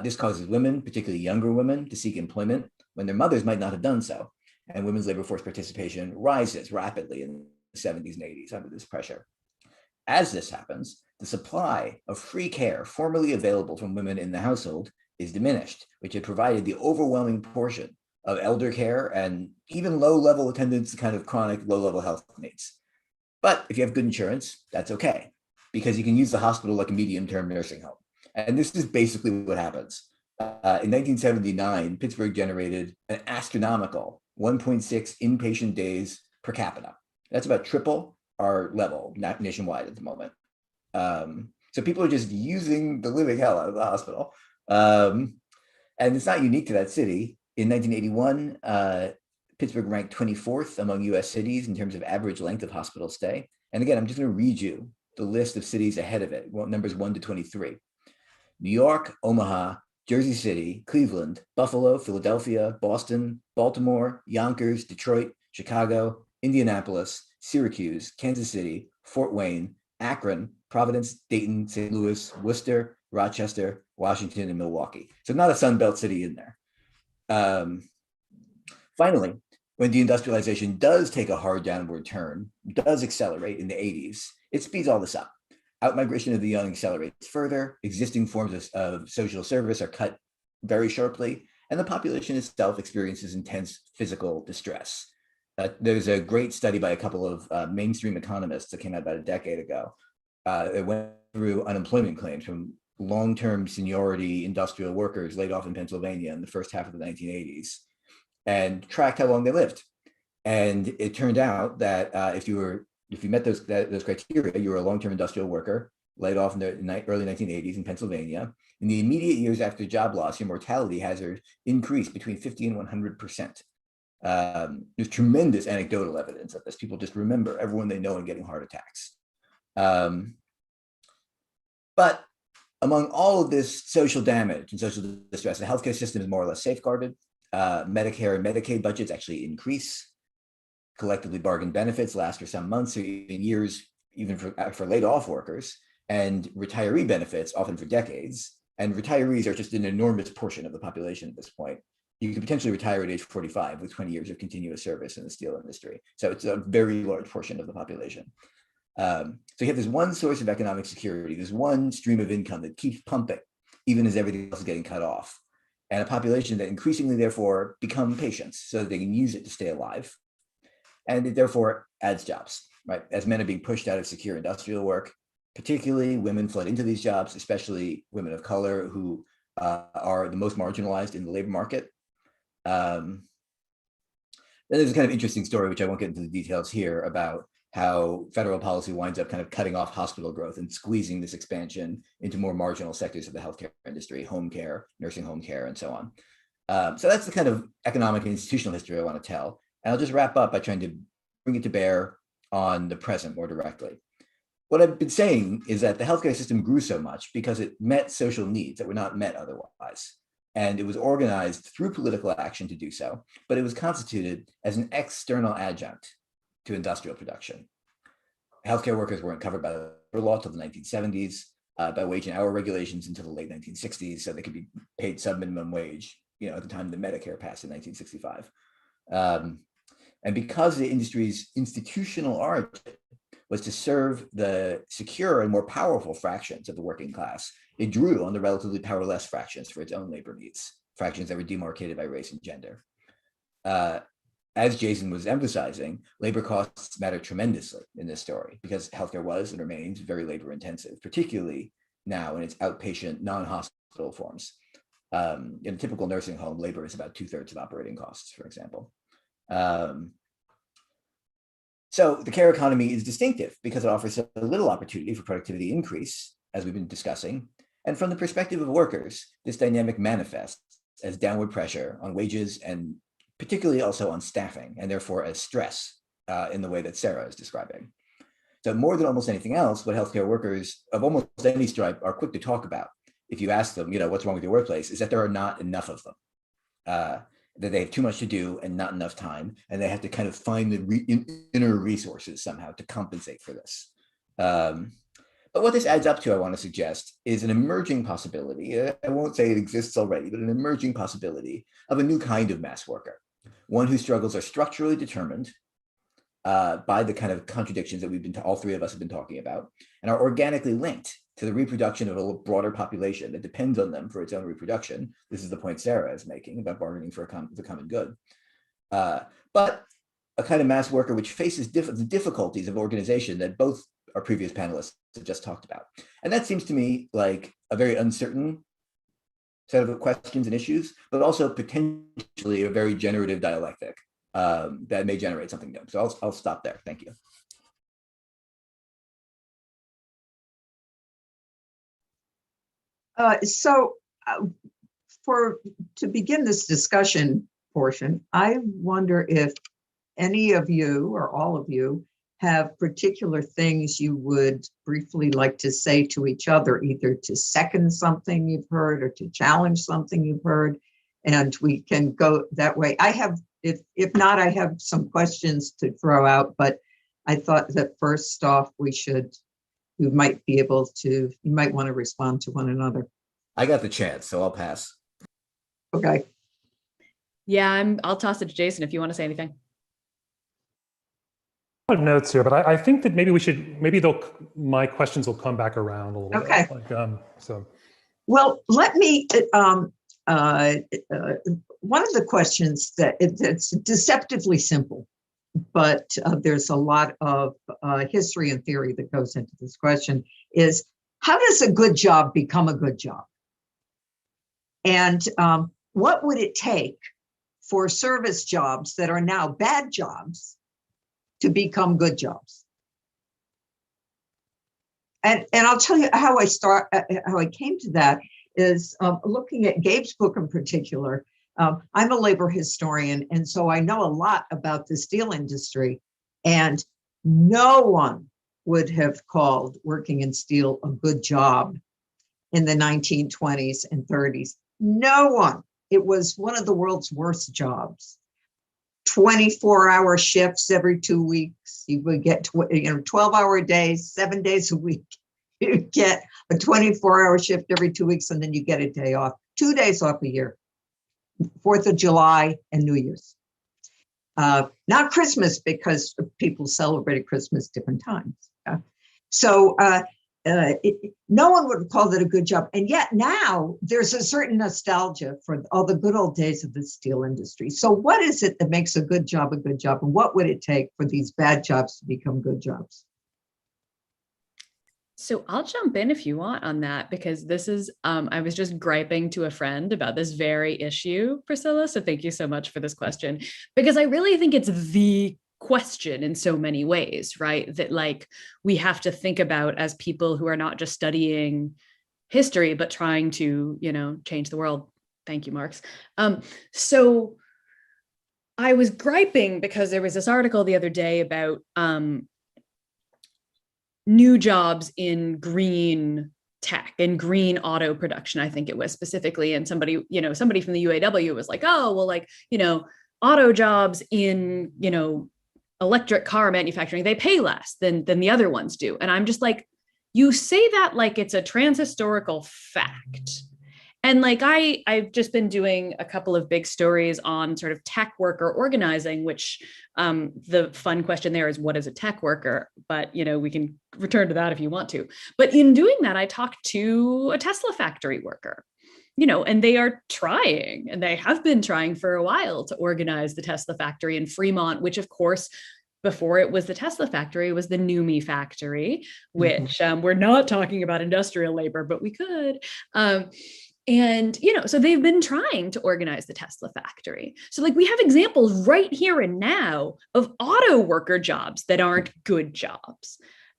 This causes women, particularly younger women, to seek employment when their mothers might not have done so. And women's labor force participation rises rapidly in the 70s and 80s under this pressure. As this happens, the supply of free care formerly available from women in the household is diminished, which had provided the overwhelming portion of elder care and even low-level attendance to kind of chronic low-level health needs. But if you have good insurance, that's okay, because you can use the hospital like a medium-term nursing home. And this is basically what happens. In 1979, Pittsburgh generated an astronomical 1.6 inpatient days per capita. That's about triple our level nationwide at the moment. So people are just using the living hell out of the hospital. And it's not unique to that city. In 1981, Pittsburgh ranked 24th among US cities in terms of average length of hospital stay. And again, I'm just going to read you the list of cities ahead of it, numbers 1 to 23. New York, Omaha, Jersey City, Cleveland, Buffalo, Philadelphia, Boston, Baltimore, Yonkers, Detroit, Chicago, Indianapolis, Syracuse, Kansas City, Fort Wayne, Akron, Providence, Dayton, St. Louis, Worcester, Rochester, Washington, and Milwaukee. So not a Sun Belt city in there. Finally, when deindustrialization does take a hard downward turn, does accelerate in the 80s, it speeds all this up. Outmigration of the young accelerates further, existing forms of social service are cut very sharply, and the population itself experiences intense physical distress. There's a great study by a couple of mainstream economists that came out about a decade ago. It went through unemployment claims from long-term seniority industrial workers laid off in Pennsylvania in the first half of the 1980s and tracked how long they lived. And it turned out that if you met those criteria, you were a long-term industrial worker laid off in the early 1980s in Pennsylvania. In the immediate years after job loss, your mortality hazard increased between 50 and 100%. There's tremendous anecdotal evidence of this. People just remember everyone they know and getting heart attacks. But among all of this social damage and social distress, the healthcare system is more or less safeguarded. Medicare and Medicaid budgets actually increase. Collectively bargained benefits last for some months or even years, even for laid off workers, and retiree benefits often for decades. And retirees are just an enormous portion of the population at this point. You could potentially retire at age 45 with 20 years of continuous service in the steel industry. So it's a very large portion of the population. So you have this one source of economic security, this one stream of income that keeps pumping, even as everything else is getting cut off. And a population that increasingly, therefore, become patients so that they can use it to stay alive. And it therefore adds jobs, right? As men are being pushed out of secure industrial work, particularly women flood into these jobs, especially women of color who are the most marginalized in the labor market. Then there's a kind of interesting story, which I won't get into the details here, about how federal policy winds up kind of cutting off hospital growth and squeezing this expansion into more marginal sectors of the healthcare industry, home care, nursing home care, and so on. So that's the kind of economic and institutional history I want to tell. And I'll just wrap up by trying to bring it to bear on the present more directly. What I've been saying is that the healthcare system grew so much because it met social needs that were not met otherwise. And it was organized through political action to do so, but it was constituted as an external adjunct to industrial production. Healthcare workers weren't covered by the labor law till the 1970s, by wage and hour regulations until the late 1960s, so they could be paid sub-minimum wage, at the time the Medicare passed in 1965. And because the industry's institutional origin was to serve the secure and more powerful fractions of the working class, it drew on the relatively powerless fractions for its own labor needs, fractions that were demarcated by race and gender. As Jason was emphasizing, labor costs matter tremendously in this story because healthcare was and remains very labor intensive, particularly now in its outpatient, non-hospital forms. In a typical nursing home, labor is about 2/3 of operating costs, for example. So the care economy is distinctive because it offers a little opportunity for productivity increase, as we've been discussing. And from the perspective of workers, this dynamic manifests as downward pressure on wages and particularly also on staffing, and therefore as stress in the way that Sarah is describing. So more than almost anything else, what healthcare workers of almost any stripe are quick to talk about, if you ask them, what's wrong with your workplace, is that there are not enough of them. That they have too much to do and not enough time, and they have to kind of find the inner resources somehow to compensate for this. But what this adds up to, I want to suggest, is an emerging possibility. I won't say it exists already, but an emerging possibility of a new kind of mass worker, one whose struggles are structurally determined by the kind of contradictions that all three of us have been talking about, and are organically linked to the reproduction of a broader population that depends on them for its own reproduction. This is the point Sarah is making about bargaining for the common good. But a kind of mass worker which faces the difficulties of organization that both our previous panelists have just talked about. And that seems to me like a very uncertain set of questions and issues, but also potentially a very generative dialectic that may generate something new. So I'll stop there. Thank you. To begin this discussion portion, I wonder if any of you or all of you have particular things you would briefly like to say to each other, either to second something you've heard or to challenge something you've heard, and we can go that way. I have, if not, I have some questions to throw out, but I thought that first off, you might want to respond to one another. I got the chance, so I'll pass. Okay. Yeah, I'll toss it to Jason if you want to say anything. I have notes here, but I think that maybe my questions will come back around a little Okay. bit. Well, let me, one of the questions that's deceptively simple, but there's a lot of history and theory that goes into this question, is how does a good job become a good job? And what would it take for service jobs that are now bad jobs to become good jobs? And I'll tell you how I came to that is looking at Gabe's book in particular. I'm a labor historian, and so I know a lot about the steel industry, and no one would have called working in steel a good job in the 1920s and 30s. No one. It was one of the world's worst jobs. 24-hour shifts every 2 weeks. You would get 12-hour days, 7 days a week. You get a 24-hour shift every 2 weeks, and then you get a day off. 2 days off a year. 4th of July and New Year's. Not Christmas, because people celebrated Christmas different times. So no one would call that a good job. And yet now there's a certain nostalgia for all the good old days of the steel industry. So what is it that makes a good job a good job? And what would it take for these bad jobs to become good jobs? So I'll jump in if you want on that, because this is, I was just griping to a friend about this very issue, Priscilla. So thank you so much for this question, because I really think it's the question in so many ways, right? That like we have to think about as people who are not just studying history, but trying to, change the world. Thank you, Marx. So I was griping because there was this article the other day about new jobs in green tech and green auto production, I think it was specifically. And somebody from the UAW was like, oh, well, auto jobs in, electric car manufacturing, they pay less than the other ones do. And I'm just like, you say that like it's a transhistorical fact. And like I've just been doing a couple of big stories on sort of tech worker organizing, which the fun question there is, what is a tech worker? But we can return to that if you want to. But in doing that, I talked to a Tesla factory worker, and they are trying, and they have been trying for a while to organize the Tesla factory in Fremont, which of course, before it was the Tesla factory, was the NUMMI factory, which we're not talking about industrial labor, but we could. And, so they've been trying to organize the Tesla factory. So like we have examples right here and now of auto worker jobs that aren't good jobs.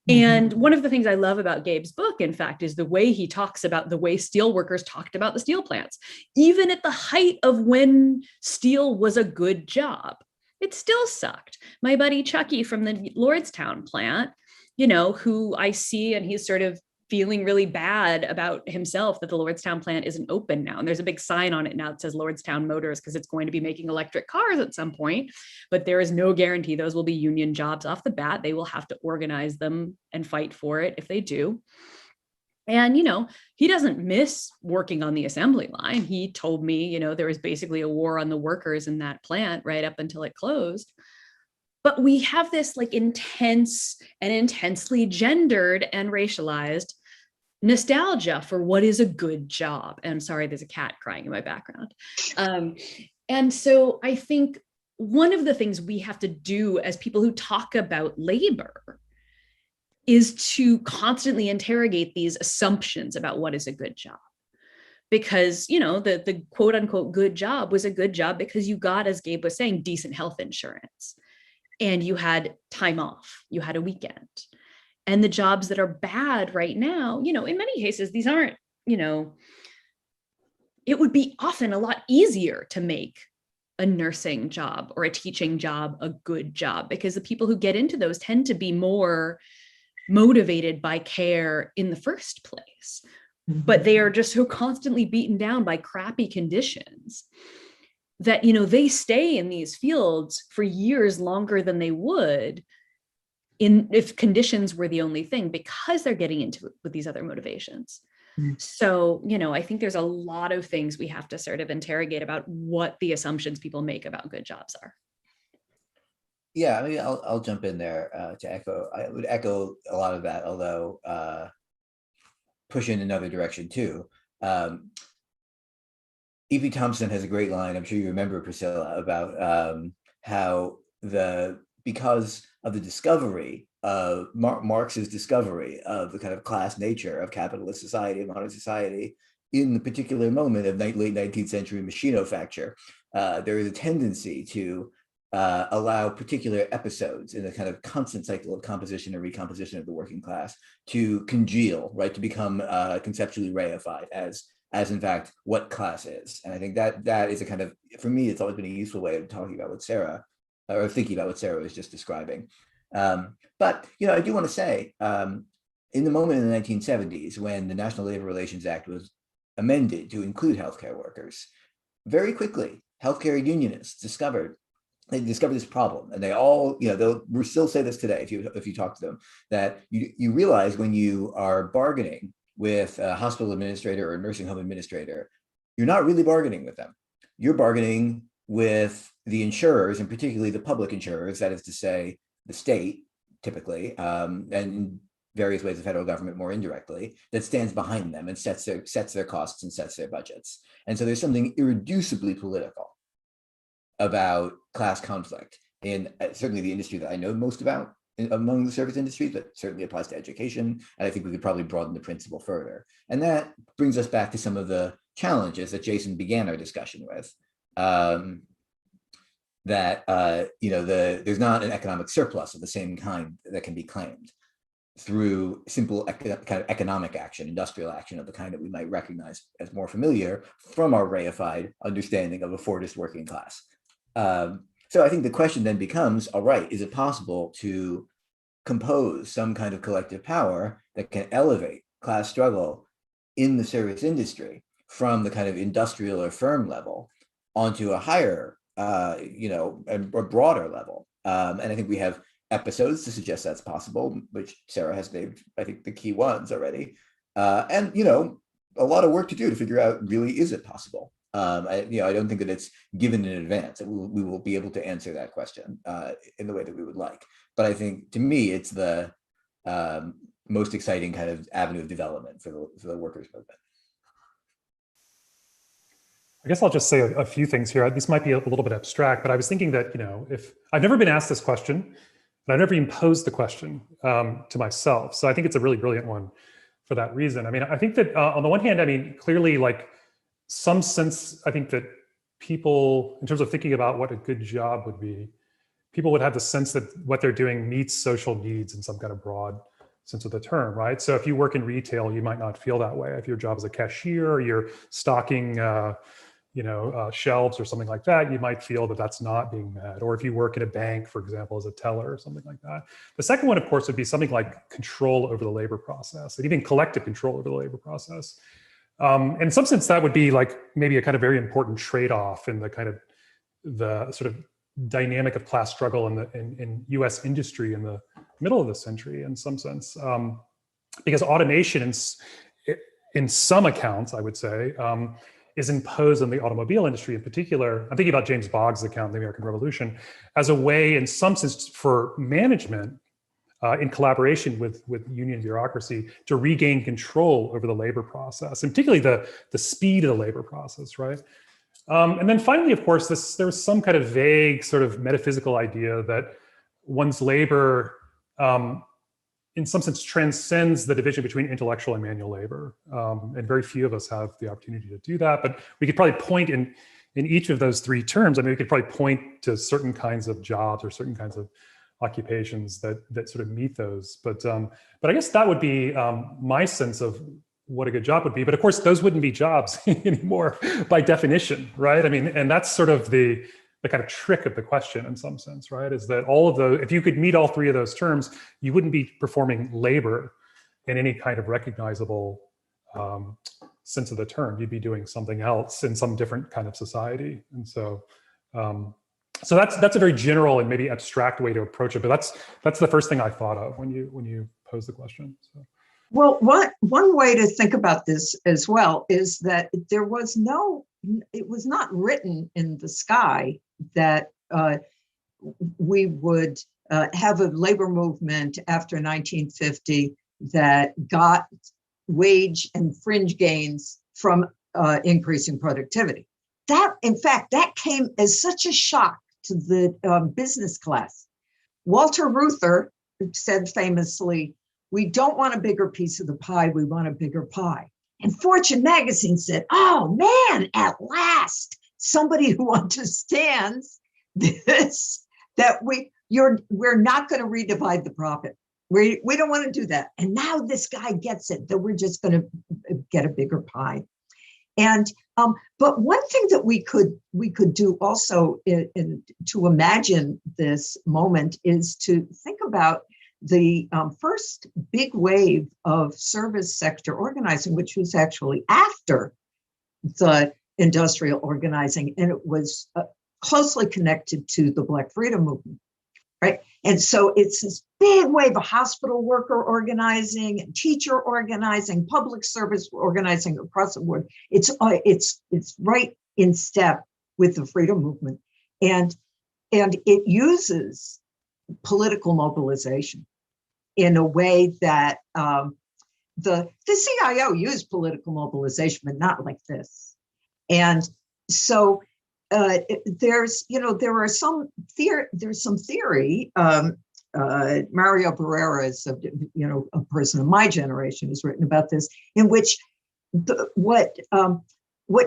And one of the things I love about Gabe's book, in fact, is the way he talks about the way steel workers talked about the steel plants. Even at the height of when steel was a good job, it still sucked. My buddy Chucky from the Lordstown plant, who I see, and he's sort of feeling really bad about himself that the Lordstown plant isn't open now. And there's a big sign on it now that says Lordstown Motors, because it's going to be making electric cars at some point, but there is no guarantee those will be union jobs off the bat. They will have to organize them and fight for it if they do. And, he doesn't miss working on the assembly line. He told me, there was basically a war on the workers in that plant right up until it closed. But we have this like intense and intensely gendered and racialized nostalgia for what is a good job. And I'm sorry, there's a cat crying in my background. And so I think one of the things we have to do as people who talk about labor is to constantly interrogate these assumptions about what is a good job. Because, you know, the quote unquote good job was a good job because you got, as Gabe was saying, decent health insurance, and you had time off, you had a weekend. And the jobs that are bad right now, you know, in many cases, these aren't, you know, it would be often a lot easier to make a nursing job or a teaching job a good job, because the people who get into those tend to be more motivated by care in the first place. But they are just so constantly beaten down by crappy conditions that, you know, they stay in these fields for years longer than they would if conditions were the only thing, because they're getting into it with these other motivations. So, you know, I think there's a lot of things we have to sort of interrogate about what the assumptions people make about good jobs are. Yeah, I mean, I'll jump in there to echo. I would echo a lot of that, although push in another direction too. E.P. Thompson has a great line, I'm sure you remember, Priscilla, about how because of the discovery of Marx's discovery of the kind of class nature of capitalist society, modern society, in the particular moment of late 19th century machinofacture, there is a tendency to allow particular episodes in a kind of constant cycle of composition and recomposition of the working class to congeal, right, to become conceptually reified as in fact what class is. And I think that is a kind of, for me, it's always been a useful way of talking about what Sarah, or thinking about what Sarah was just describing. But, you know, I do want to say, in the moment in the 1970s, when the National Labor Relations Act was amended to include healthcare workers, very quickly, healthcare unionists discovered this problem, and they all, you know, they'll still say this today if you talk to them, that you realize when you are bargaining with a hospital administrator or a nursing home administrator, you're not really bargaining with them. You're bargaining with the insurers, and particularly the public insurers, that is to say, the state, typically, and in various ways the federal government more indirectly, that stands behind them and sets their costs and sets their budgets. And so there's something irreducibly political about class conflict in certainly the industry that I know most about among the service industries, but certainly applies to education. And I think we could probably broaden the principle further. And that brings us back to some of the challenges that Jason began our discussion with. You know, there's not an economic surplus of the same kind that can be claimed through simple kind of economic action, industrial action of the kind that we might recognize as more familiar from our reified understanding of a Fordist working class. So I think the question then becomes, all right, is it possible to compose some kind of collective power that can elevate class struggle in the service industry from the kind of industrial or firm level onto a higher, you know, a broader level? And I think we have episodes to suggest that's possible, which Sarah has named, I think, the key ones already. And, you know, a lot of work to do to figure out, really, is it possible? I don't think that it's given in advance. We will be able to answer that question in the way that we would like. But I think, to me, it's the most exciting kind of avenue of development for the workers' movement. I guess I'll just say a few things here. This might be a little bit abstract, but I was thinking that, you know, if I've never been asked this question, but I've never even posed the question to myself. So I think it's a really brilliant one for that reason. I mean, I think that on the one hand, I mean, clearly, like, some sense, I think that people, in terms of thinking about what a good job would be, people would have the sense that what they're doing meets social needs in some kind of broad sense of the term, right? So if you work in retail, you might not feel that way. If your job is a cashier, or you're stocking, shelves or something like that, you might feel that that's not being met. Or if you work in a bank, for example, as a teller or something like that. The second one, of course, would be something like control over the labor process, and even collective control over the labor process. In some sense, that would be like maybe a kind of very important trade-off in the kind of the sort of dynamic of class struggle in U.S. industry in the middle of the century, in some sense, because automation, in some accounts, I would say, is imposed on the automobile industry in particular. I'm thinking about James Boggs' account, The American Revolution, as a way, in some sense, for management, in collaboration with union bureaucracy, to regain control over the labor process, and particularly the speed of the labor process, right? And then finally, of course, there was some kind of vague sort of metaphysical idea that one's labor, in some sense, transcends the division between intellectual and manual labor. And very few of us have the opportunity to do that. But we could probably point in each of those three terms. I mean, we could probably point to certain kinds of jobs or certain kinds of occupations that sort of meet those. But I guess that would be my sense of what a good job would be. But of course, those wouldn't be jobs anymore by definition, right? I mean, and that's sort of the kind of trick of the question in some sense, right? Is that all of those, if you could meet all three of those terms, you wouldn't be performing labor in any kind of recognizable sense of the term. You'd be doing something else in some different kind of society. And so, so that's a very general and maybe abstract way to approach it. But that's the first thing I thought of when you pose the question. So. Well, one way to think about this as well is that it was not written in the sky that we would have a labor movement after 1950 that got wage and fringe gains from increasing productivity. That, in fact, that came as such a shock to the business class. Walter Reuther said famously, "We don't want a bigger piece of the pie, we want a bigger pie." And Fortune magazine said, "Oh man, at last, somebody who understands this, that we're not going to redivide the profit. We don't want to do that." And now this guy gets it, that we're just going to get a bigger pie. And but one thing that we could do also to imagine this moment is to think about the first big wave of service sector organizing, which was actually after the industrial organizing, and it was closely connected to the Black Freedom Movement, right? And so it's this big wave of hospital worker organizing, and teacher organizing, public service organizing across the board. It's right in step with the freedom movement, and it uses political mobilization in a way that the CIO used political mobilization, but not like this. And so there's some theory. Mario Barrera is a person of my generation who's written about this, in which what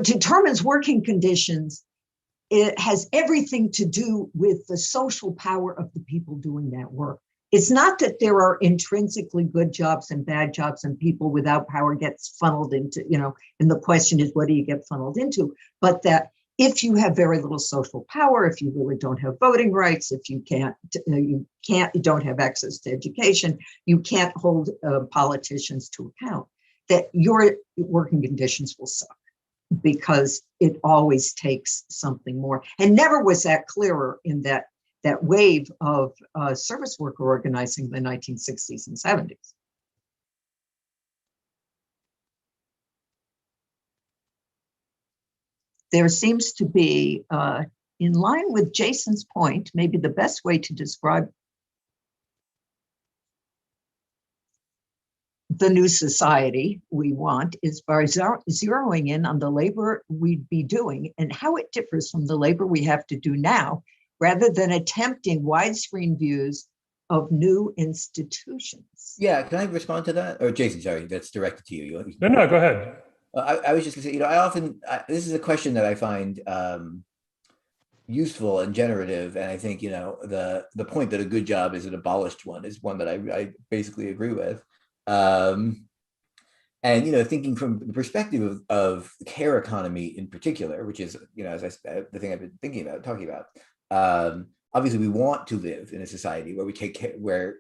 determines working conditions, it has everything to do with the social power of the people doing that work. It's not that there are intrinsically good jobs and bad jobs and people without power gets funneled into, and the question is, what do you get funneled into? But that if you have very little social power, if you really don't have voting rights, if you don't have access to education, you can't hold politicians to account, that your working conditions will suck, because it always takes something more. And never was that clearer in that wave of service worker organizing in the 1960s and 70s. There seems to be, in line with Jason's point, maybe the best way to describe the new society we want is by zeroing in on the labor we'd be doing and how it differs from the labor we have to do now, rather than attempting widescreen views of new institutions. Yeah, can I respond to that? Or Jason, sorry, that's directed to you. No, go ahead. I was just gonna say, this is a question that I find useful and generative, and I think, the point that a good job is an abolished one is one that I basically agree with. And, thinking from the perspective of the care economy in particular, which is, the thing I've been talking about, obviously we want to live in a society where we take care, where,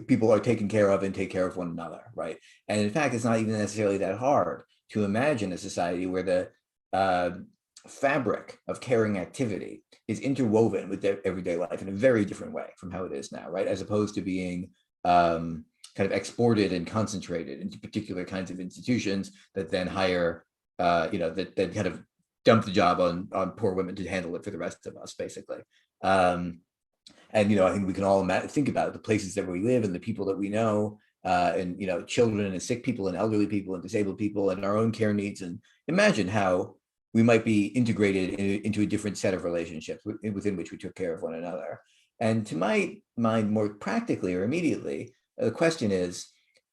people are taken care of and take care of one another, right? And in fact, it's not even necessarily that hard to imagine a society where the fabric of caring activity is interwoven with their everyday life in a very different way from how it is now, right? As opposed to being kind of exported and concentrated into particular kinds of institutions that then hire, that kind of dump the job on poor women to handle it for the rest of us, basically. And, I think we can all think about the places that we live and the people that we know, and, children and sick people and elderly people and disabled people and our own care needs, and imagine how we might be integrated into a different set of relationships within which we took care of one another. And to my mind, more practically or immediately, the question is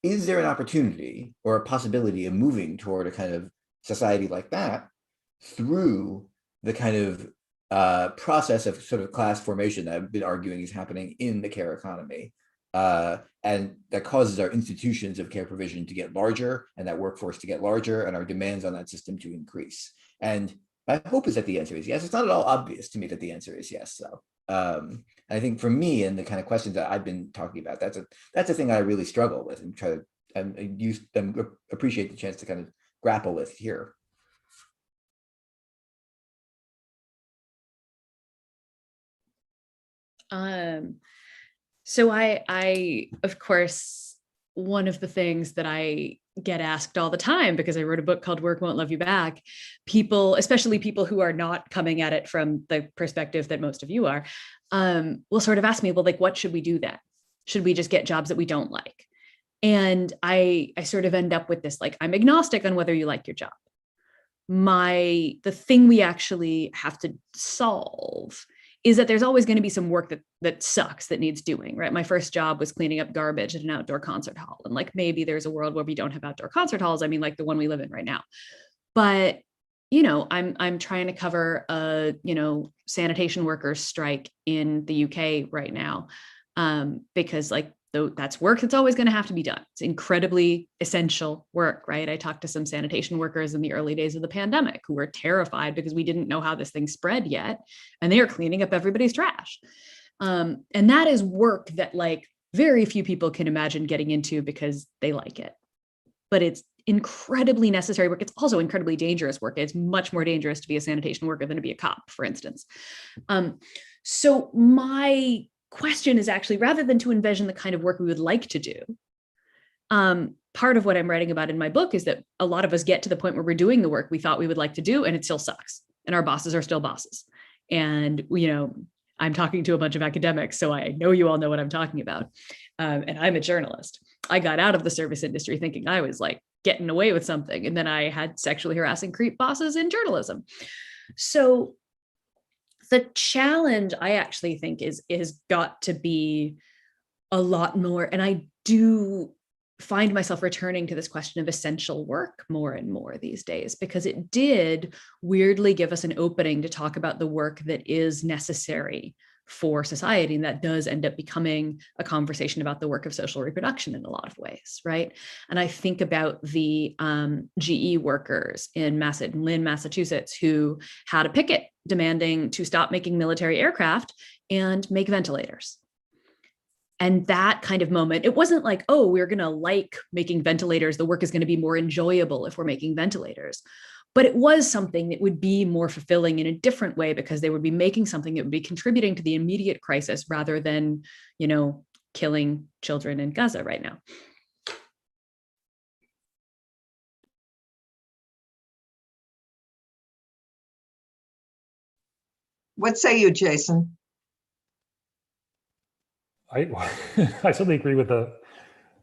there an opportunity or a possibility of moving toward a kind of society like that through the kind of process of sort of class formation that I've been arguing is happening in the care economy, and that causes our institutions of care provision to get larger and that workforce to get larger and our demands on that system to increase? And my hope is that the answer is yes. It's not at all obvious to me that the answer is yes, though. I think for me and the kind of questions that I've been talking about, that's a thing I really struggle with and try to and appreciate the chance to kind of grapple with here. So I, of course, one of the things that I get asked all the time, because I wrote a book called Work Won't Love You Back, people, especially people who are not coming at it from the perspective that most of you are, will sort of ask me, well, like, what should we do then? Should we just get jobs that we don't like? And I sort of end up with this, like, I'm agnostic on whether you like your job. The thing we actually have to solve is that there's always going to be some work that sucks, that needs doing, right? My first job was cleaning up garbage at an outdoor concert hall. And like, maybe there's a world where we don't have outdoor concert halls. I mean, like the one we live in right now. But, you know, I'm trying to cover a, sanitation workers strike in the UK right now, because like, that's work that's always going to have to be done. It's incredibly essential work, right? I talked to some sanitation workers in the early days of the pandemic who were terrified because we didn't know how this thing spread yet. And they are cleaning up everybody's trash. And that is work that like very few people can imagine getting into because they like it. But it's incredibly necessary work. It's also incredibly dangerous work. It's much more dangerous to be a sanitation worker than to be a cop, for instance. So my question is actually, rather than to envision the kind of work we would like to do, part of what I'm writing about in my book is that a lot of us get to the point where we're doing the work we thought we would like to do, and it still sucks. And our bosses are still bosses. And, I'm talking to a bunch of academics, so I know you all know what I'm talking about. And I'm a journalist. I got out of the service industry thinking I was like getting away with something. And then I had sexually harassing creep bosses in journalism. So the challenge, I actually think, is got to be a lot more. And I do find myself returning to this question of essential work more and more these days, because it did weirdly give us an opening to talk about the work that is necessary for society. And that does end up becoming a conversation about the work of social reproduction in a lot of ways, right? And I think about the GE workers in Lynn, Massachusetts, who had a picket demanding to stop making military aircraft and make ventilators. And that kind of moment, it wasn't like, oh, we're going to like making ventilators. The work is going to be more enjoyable if we're making ventilators. But it was something that would be more fulfilling in a different way, because they would be making something that would be contributing to the immediate crisis rather than, killing children in Gaza right now. What say you, Jason? I certainly agree with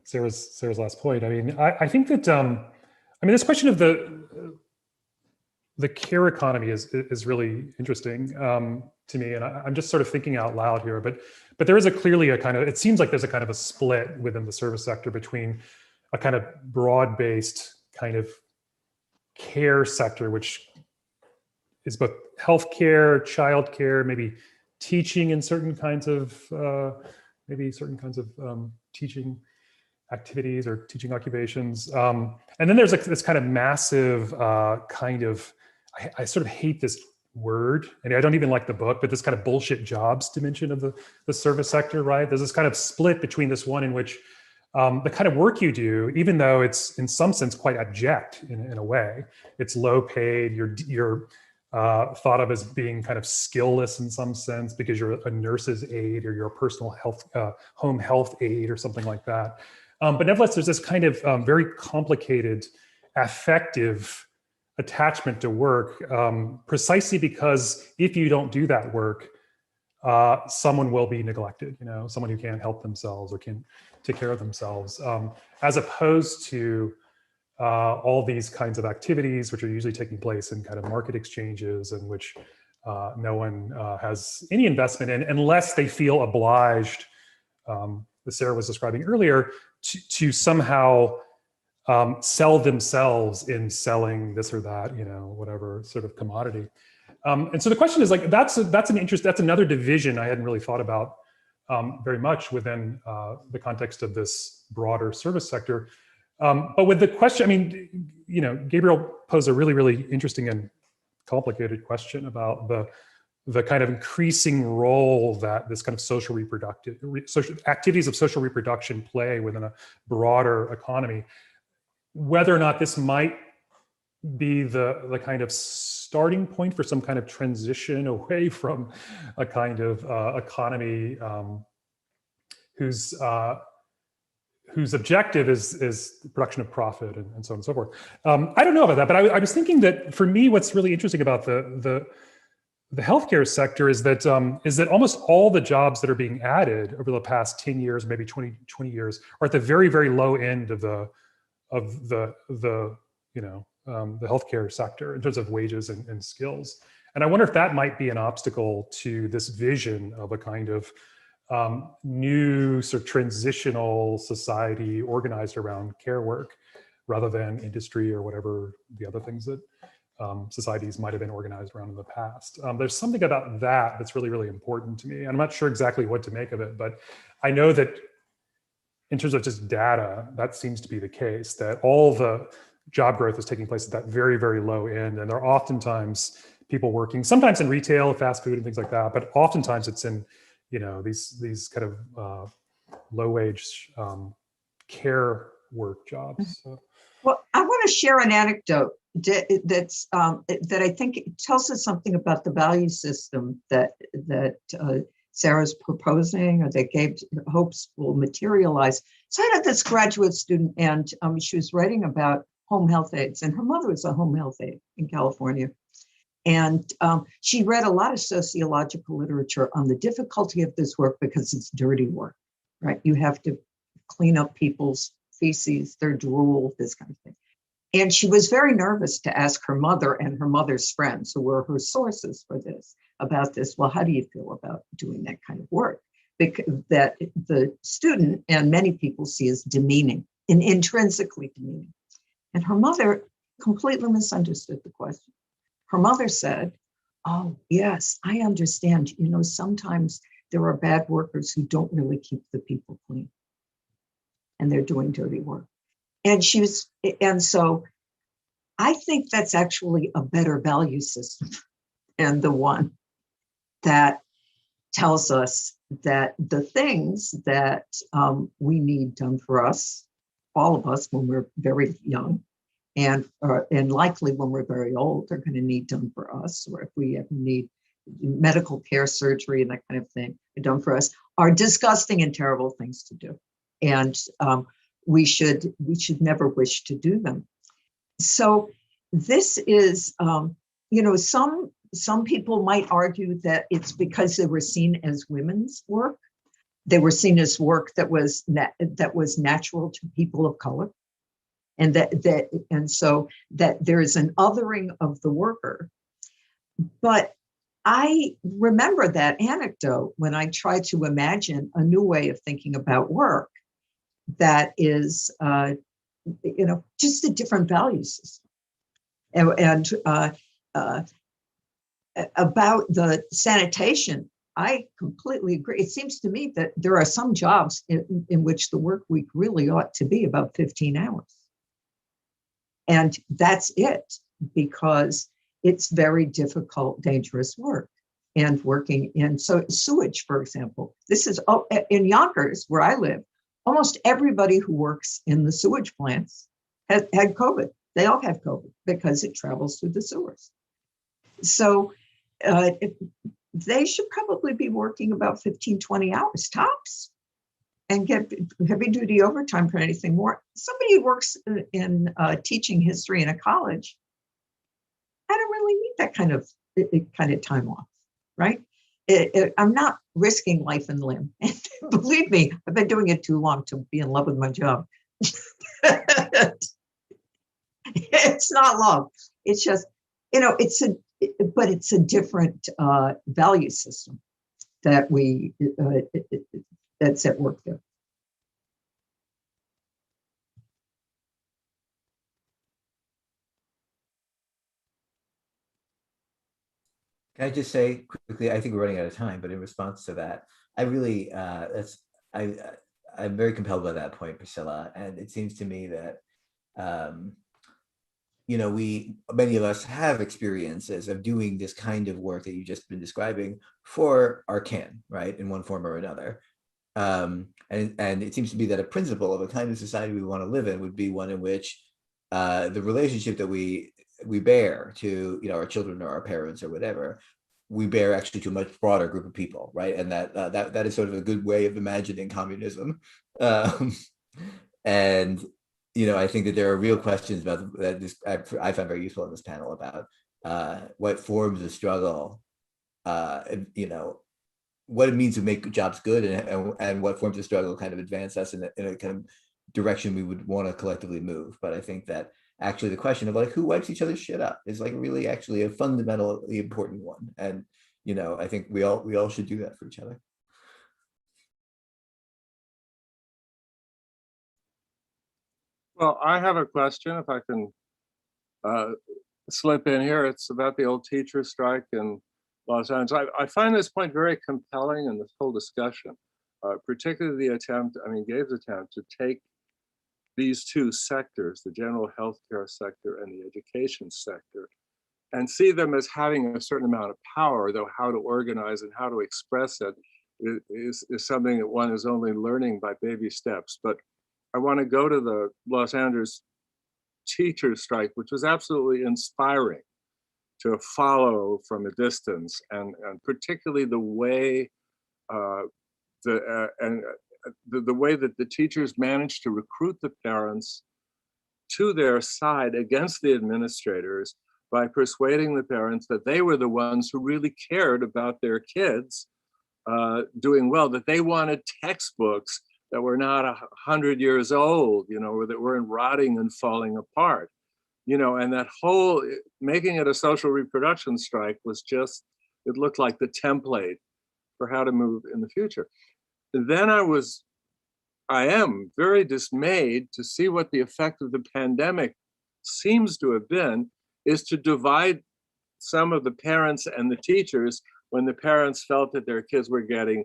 Sarah's last point. I mean, I think that this question of the care economy is really interesting to me, and I'm just sort of thinking out loud here. But there is clearly a kind of, it seems like there's a kind of a split within the service sector between a kind of broad-based kind of care sector, which is both healthcare, childcare, maybe teaching in certain kinds of teaching activities or teaching occupations. And then there's like this kind of massive kind of, I sort of hate this word, and I don't even like the book, but this kind of bullshit jobs dimension of the service sector, right? There's this kind of split between this one in which the kind of work you do, even though it's in some sense quite abject in a way, it's low paid, you're thought of as being kind of skillless in some sense because you're a nurse's aide or you're a personal health, home health aide or something like that. But nevertheless, there's this kind of very complicated, affective attachment to work, precisely because if you don't do that work, someone will be neglected, someone who can't help themselves or can take care of themselves, as opposed to all these kinds of activities, which are usually taking place in kind of market exchanges, and which no one has any investment in unless they feel obliged, as Sarah was describing earlier, to somehow sell themselves in selling this or that, whatever sort of commodity. And so the question is, like, that's another division I hadn't really thought about very much within the context of this broader service sector. But with the question, I mean, Gabriel posed a really, really interesting and complicated question about the kind of increasing role that this kind of social activities of social reproduction play within a broader economy. Whether or not this might be the kind of starting point for some kind of transition away from a kind of economy whose objective is the production of profit and so on and so forth. I don't know about that, but I was thinking that for me, what's really interesting about the healthcare sector is that almost all the jobs that are being added over the past 10 years, maybe 20 years, are at the very, very low end of the healthcare sector in terms of wages and skills. And I wonder if that might be an obstacle to this vision of a kind of new sort of transitional society organized around care work, rather than industry or whatever the other things that societies might have been organized around in the past. There's something about that that's really, really important to me. And I'm not sure exactly what to make of it, but I know that in terms of just data, that seems to be the case, that all the job growth is taking place at that very, very low end. And there are oftentimes people working, sometimes in retail, fast food and things like that, but oftentimes it's in, these kind of low wage care work jobs. So. Well, I want to share an anecdote that I think tells us something about the value system that Sarah's proposing, or that Gabe hopes will materialize. So I had this graduate student, and she was writing about home health aides, and her mother was a home health aide in California. And she read a lot of sociological literature on the difficulty of this work because it's dirty work, right? You have to clean up people's feces, their drool, this kind of thing. And she was very nervous to ask her mother and her mother's friends, who were her sources for this, about this. Well, how do you feel about doing that kind of work? Because that the student and many people see as demeaning and intrinsically demeaning. And her mother completely misunderstood the question. Her mother said, "Oh, yes, I understand. Sometimes there are bad workers who don't really keep the people clean, and they're doing dirty work." And so I think that's actually a better value system than the one that tells us that the things that we need done for us, all of us when we're very young, and likely when we're very old, are going to need done for us, or if we ever need medical care, surgery, and that kind of thing done for us, are disgusting and terrible things to do. And we should never wish to do them. So this is, some people might argue that it's because they were seen as women's work. They were seen as work that was natural to people of color, and so that there is an othering of the worker. But I remember that anecdote when I try to imagine a new way of thinking about work that is, just a different value system. And about the sanitation, I completely agree. It seems to me that there are some jobs in which the work week really ought to be about 15 hours. And that's it, because it's very difficult, dangerous work. And working in sewage, for example, this is in Yonkers, where I live, almost everybody who works in the sewage plants had COVID. They all have COVID because it travels through the sewers. So they should probably be working about 15, 20 hours tops and get heavy duty overtime for anything more. Somebody who works in teaching history in a college, I don't really need that kind of time off, right? I'm not risking life and limb. And believe me, I've been doing it too long to be in love with my job. It's not love. It's just, but it's a different value system that that's at work there. Can I just say quickly, I think we're running out of time, but in response to that, I really, I'm very compelled by that point, Priscilla. And it seems to me that, many of us have experiences of doing this kind of work that you've just been describing for our kin, right, in one form or another. And it seems to be that a principle of a kind of society we want to live in would be one in which the relationship that we bear to our children or our parents or whatever, we bear actually to a much broader group of people, right? And that is sort of a good way of imagining communism. And I think that there are real questions about that. I found very useful in this panel about what forms of struggle, what it means to make jobs good, and what forms of struggle kind of advance us in a kind of direction we would want to collectively move. But I think that actually the question of like who wipes each other's shit up is like really actually a fundamentally important one. And I think we all should do that for each other. Well, I have a question, if I can slip in here. It's about the old teacher strike in Los Angeles. I find this point very compelling in this whole discussion, particularly the attempt, Gabe's attempt to take these two sectors, the general healthcare sector and the education sector, and see them as having a certain amount of power, though how to organize and how to express it is something that one is only learning by baby steps. But I want to go to the Los Angeles teachers strike, which was absolutely inspiring to follow from a distance, and particularly the way the way that the teachers managed to recruit the parents to their side against the administrators by persuading the parents that they were the ones who really cared about their kids doing well, that they wanted textbooks that were not 100 years old, or that weren't rotting and falling apart, and that whole making it a social reproduction strike was just, it looked like the template for how to move in the future. Then I am very dismayed to see what the effect of the pandemic seems to have been, is to divide some of the parents and the teachers when the parents felt that their kids were getting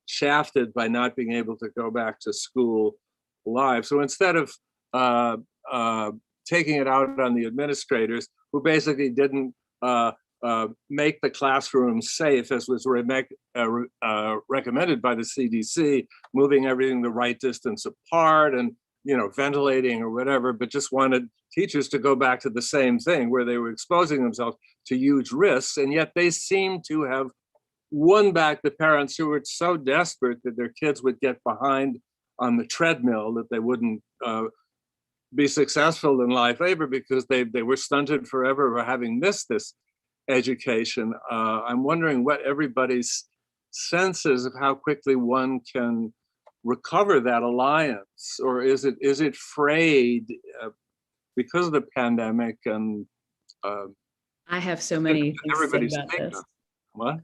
shafted by not being able to go back to school live. So instead of taking it out on the administrators, who basically didn't make the classroom safe, as was recommended by the CDC, moving everything the right distance apart and ventilating or whatever, but just wanted teachers to go back to the same thing where they were exposing themselves to huge risks. And yet they seem to have won back the parents who were so desperate that their kids would get behind on the treadmill, that they wouldn't be successful in life ever because they were stunted forever for having missed this education. I'm wondering what everybody's sense is of how quickly one can recover that alliance, or is it frayed because of the pandemic? And I have so many things to say about this. What?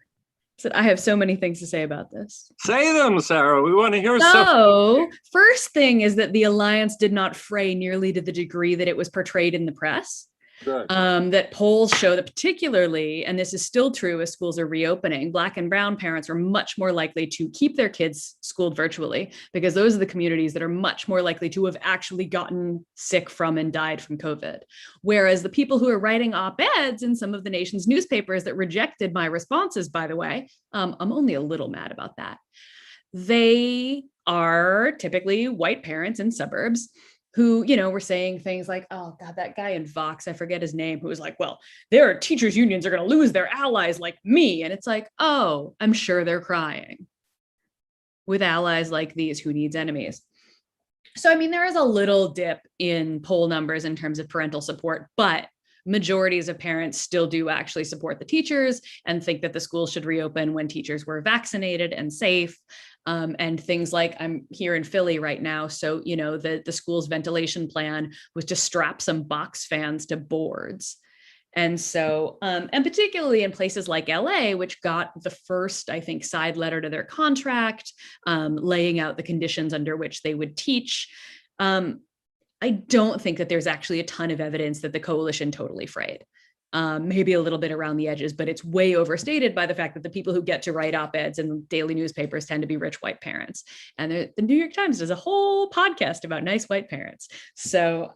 So I have so many things to say about this. Say them, Sarah. We want to hear So, first thing is that the alliance did not fray nearly to the degree that it was portrayed in the press. Good. That polls show that particularly, and this is still true as schools are reopening, Black and brown parents are much more likely to keep their kids schooled virtually, because those are the communities that are much more likely to have actually gotten sick from and died from COVID. Whereas the people who are writing op-eds in some of the nation's newspapers that rejected my responses, by the way, I'm only a little mad about that. They are typically white parents in suburbs who, were saying things like, oh God, that guy in Vox, I forget his name, who was like, well, their teachers unions are going to lose their allies like me. And it's like, oh, I'm sure they're crying. With allies like these, who needs enemies? So, there is a little dip in poll numbers in terms of parental support, but majorities of parents still do actually support the teachers and think that the schools should reopen when teachers were vaccinated and safe. And things like, I'm here in Philly right now, so the school's ventilation plan was to strap some box fans to boards. And so, and particularly in places like LA, which got the first, I think, side letter to their contract, laying out the conditions under which they would teach. I don't think that there's actually a ton of evidence that the coalition totally frayed. Maybe a little bit around the edges, but it's way overstated by the fact that the people who get to write op-eds in daily newspapers tend to be rich white parents. And the New York Times does a whole podcast about nice white parents. So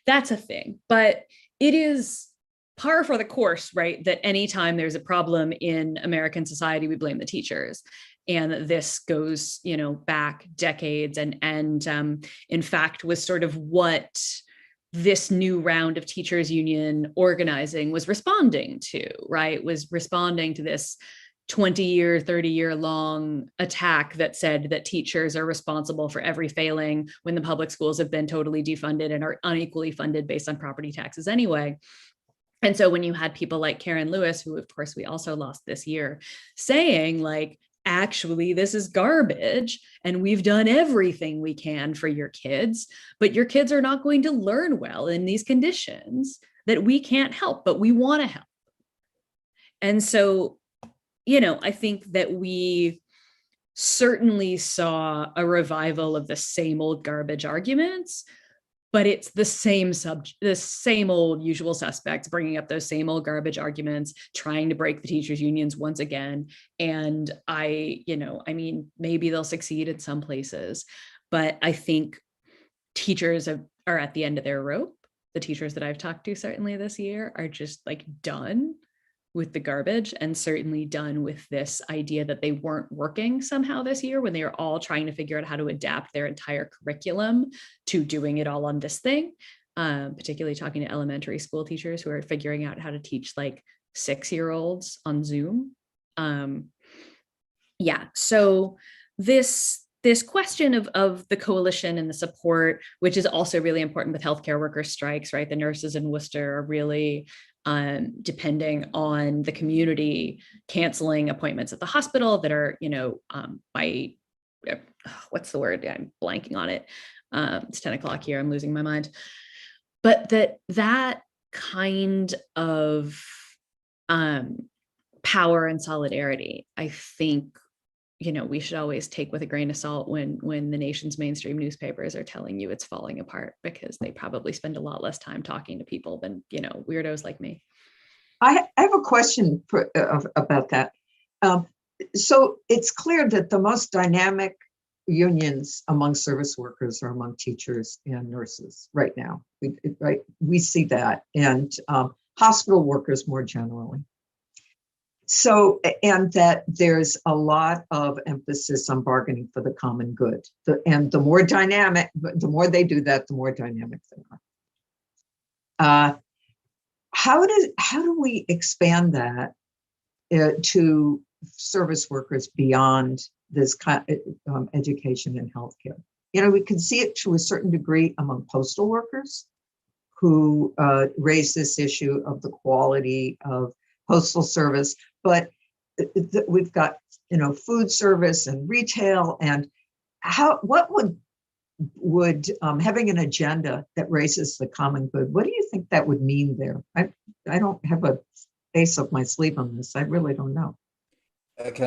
that's a thing. But it is par for the course, right, that anytime there's a problem in American society, we blame the teachers. And this goes, back decades, and in fact was sort of what this new round of teachers union organizing was responding to, right? Was responding to this 20-year, 30-year long attack that said that teachers are responsible for every failing when the public schools have been totally defunded and are unequally funded based on property taxes anyway. And so when you had people like Karen Lewis, who of course we also lost this year, saying like, actually, this is garbage and we've done everything we can for your kids, but your kids are not going to learn well in these conditions that we can't help, but we want to help. And so, I think that we certainly saw a revival of the same old garbage arguments, but it's the same old usual suspects bringing up those same old garbage arguments, trying to break the teachers' unions once again. And maybe they'll succeed in some places, but I think teachers are at the end of their rope. The teachers that I've talked to certainly this year are just like done with the garbage, and certainly done with this idea that they weren't working somehow this year when they were all trying to figure out how to adapt their entire curriculum to doing it all on this thing, particularly talking to elementary school teachers who are figuring out how to teach like 6-year-olds on Zoom. So this question of the coalition and the support, which is also really important with healthcare worker strikes, right? The nurses in Worcester are really depending on the community canceling appointments at the hospital that are, what's the word? I'm blanking on it. It's 10 o'clock here. I'm losing my mind. But that kind of power and solidarity, I think, we should always take with a grain of salt when the nation's mainstream newspapers are telling you it's falling apart, because they probably spend a lot less time talking to people than, weirdos like me. I have a question about that. So it's clear that the most dynamic unions among service workers are among teachers and nurses right now. We see that, and hospital workers more generally. So, and that there's a lot of emphasis on bargaining for the common good. And the more dynamic, the more they do that, the more dynamic they are. How do we expand that to service workers beyond this education and healthcare? We can see it to a certain degree among postal workers who raise this issue of the quality of postal service, but we've got food service and retail, and what would having an agenda that raises the common good, what do you think that would mean there? I don't have a ace up my sleeve on this. I really don't know. Can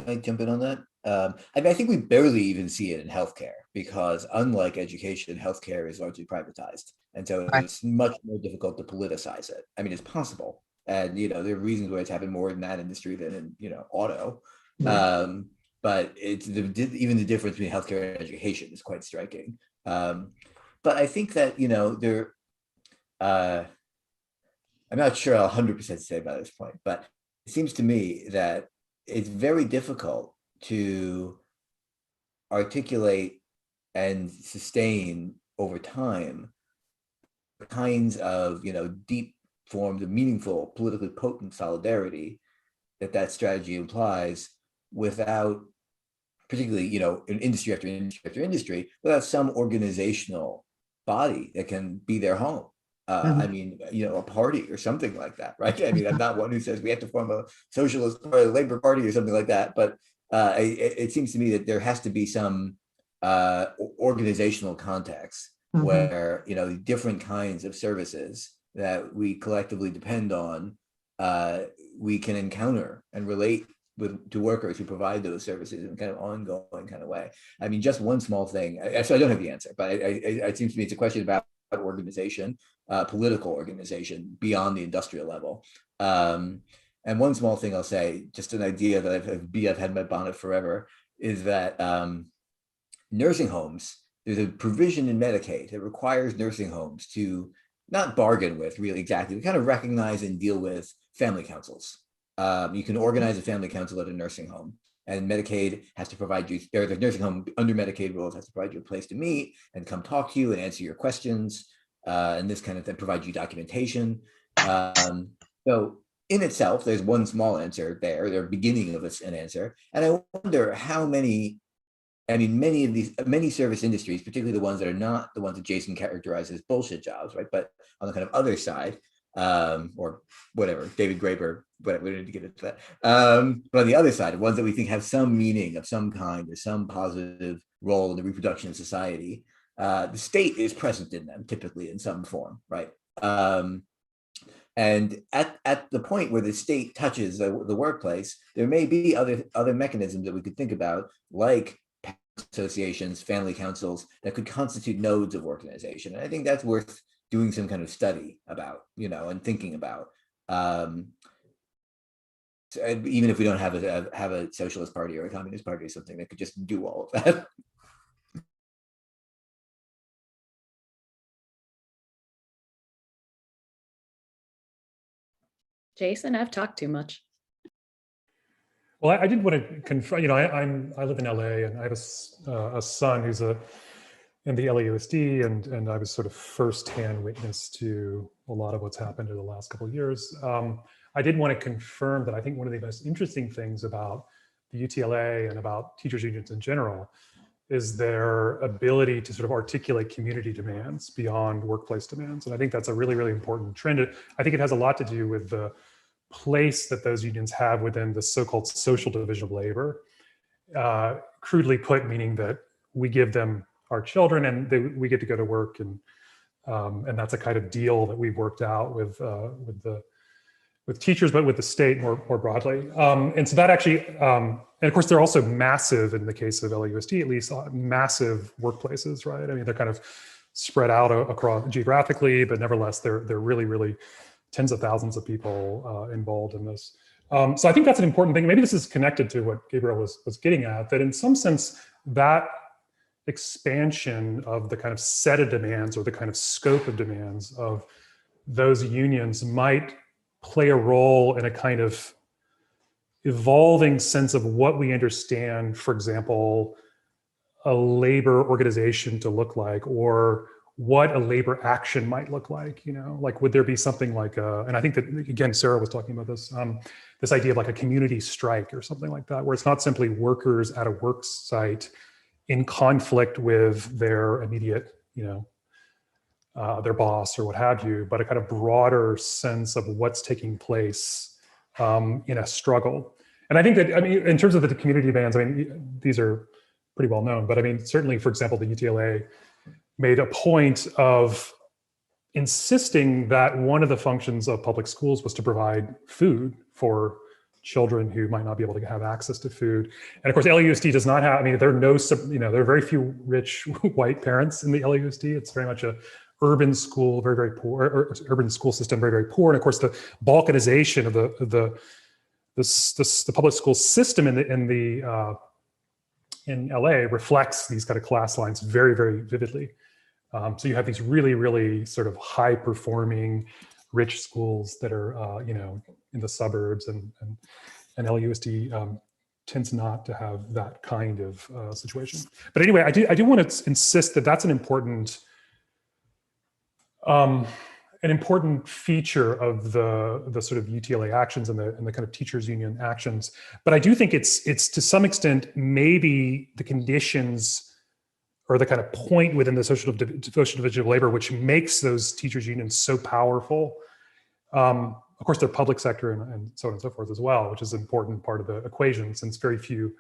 I jump in on that? I think we barely even see it in healthcare, because unlike education, healthcare is largely privatized, and so it's much more difficult to politicize it. I mean, it's possible, and there are reasons why it's happened more in that industry than in auto. But it's even the difference between healthcare and education is quite striking. But I think that I'm not sure I'll 100% say by this point, but it seems to me that it's very difficult to articulate and sustain over time the kinds of deep forms of meaningful, politically potent solidarity that strategy implies, without, particularly in industry after industry after industry, without some organizational body that can be their home. I mean, a party or something like that, right? I mean, I'm not one who says we have to form a socialist or a labor party or something like that, but it seems to me that there has to be some organizational context where, you know, different kinds of services that we collectively depend on, we can encounter and relate to workers who provide those services in kind of ongoing kind of way. I mean, just one small thing, so I don't have the answer, but it seems to me it's a question about organization, political organization beyond the industrial level. And one small thing I'll say, just an idea that I've had in my bonnet forever, is that nursing homes, there's a provision in Medicaid that requires nursing homes to not bargain with really exactly, but kind of recognize and deal with family councils. You can organize a family council at a nursing home, and Medicaid has to provide you, or the nursing home under Medicaid rules has to provide you a place to meet and come talk to you and answer your questions, and this kind of thing, provide you documentation. So in itself, there's one small answer there, the beginning of an answer. And I wonder how many, I mean, many service industries, particularly the ones that are not the ones that Jason characterized as bullshit jobs, right? But on the kind of other side, or whatever, David Graeber, whatever, we didn't get into that. But on the other side, ones that we think have some meaning of some kind or some positive role in the reproduction of society, the state is present in them, typically in some form, right? And at the point where the state touches the workplace, there may be other mechanisms that we could think about, like associations, family councils, that could constitute nodes of organization. And I think that's worth doing some kind of study about, you know, and thinking about. So even if we don't have a socialist party or a communist party or something that could just do all of that. Jason, I've talked too much. Well, I did want to confront, you know, I live in LA, and I have a son who's in the LAUSD, and I was sort of firsthand witness to a lot of what's happened in the last couple of years. I did want to confirm that I think one of the most interesting things about the UTLA and about teachers unions in general is their ability to sort of articulate community demands beyond workplace demands. And I think that's a really, really important trend. I think it has a lot to do with the place that those unions have within the so-called social division of labor. Crudely put, meaning that we give them our children and we get to go to work, and that's a kind of deal that we've worked out with teachers, but with the state more broadly. And so that actually, and of course, they're also massive, in the case of LAUSD at least, massive workplaces, right? I mean, they're kind of spread out across geographically, but nevertheless, they're really, really tens of thousands of people involved in this. So I think that's an important thing. Maybe this is connected to what Gabriel was getting at, that in some sense, that expansion of the kind of set of demands or the kind of scope of demands of those unions might play a role in a kind of evolving sense of what we understand, for example, a labor organization to look like, or what a labor action might look like. You know, like, would there be something like and I think that, again, Sarah was talking about this, this idea of like a community strike or something like that, where it's not simply workers at a work site in conflict with their immediate, you know, their boss or what have you, but a kind of broader sense of what's taking place in a struggle. And I think that, I mean, in terms of the community demands, I mean, these are pretty well known, but I mean, certainly, for example, the UTLA made a point of insisting that one of the functions of public schools was to provide food for children who might not be able to have access to food. And of course, LAUSD does not have, I mean, there are no, you know, there are very few rich white parents in the LAUSD. It's very much a urban school, very, very poor, or urban school system, very, very poor. And of course, the balkanization of the public school system in LA reflects these kind of class lines very, very vividly. So you have these really, really sort of high performing rich schools that are, you know, in the suburbs, and LAUSD tends not to have that kind of situation. But anyway, I do want to insist that that's an important feature of the sort of UTLA actions and the kind of teachers union actions. But I do think it's to some extent maybe the conditions or the kind of point within the social division of labor which makes those teachers unions so powerful. Of course, they're public sector and so on and so forth as well, which is an important part of the equation since very few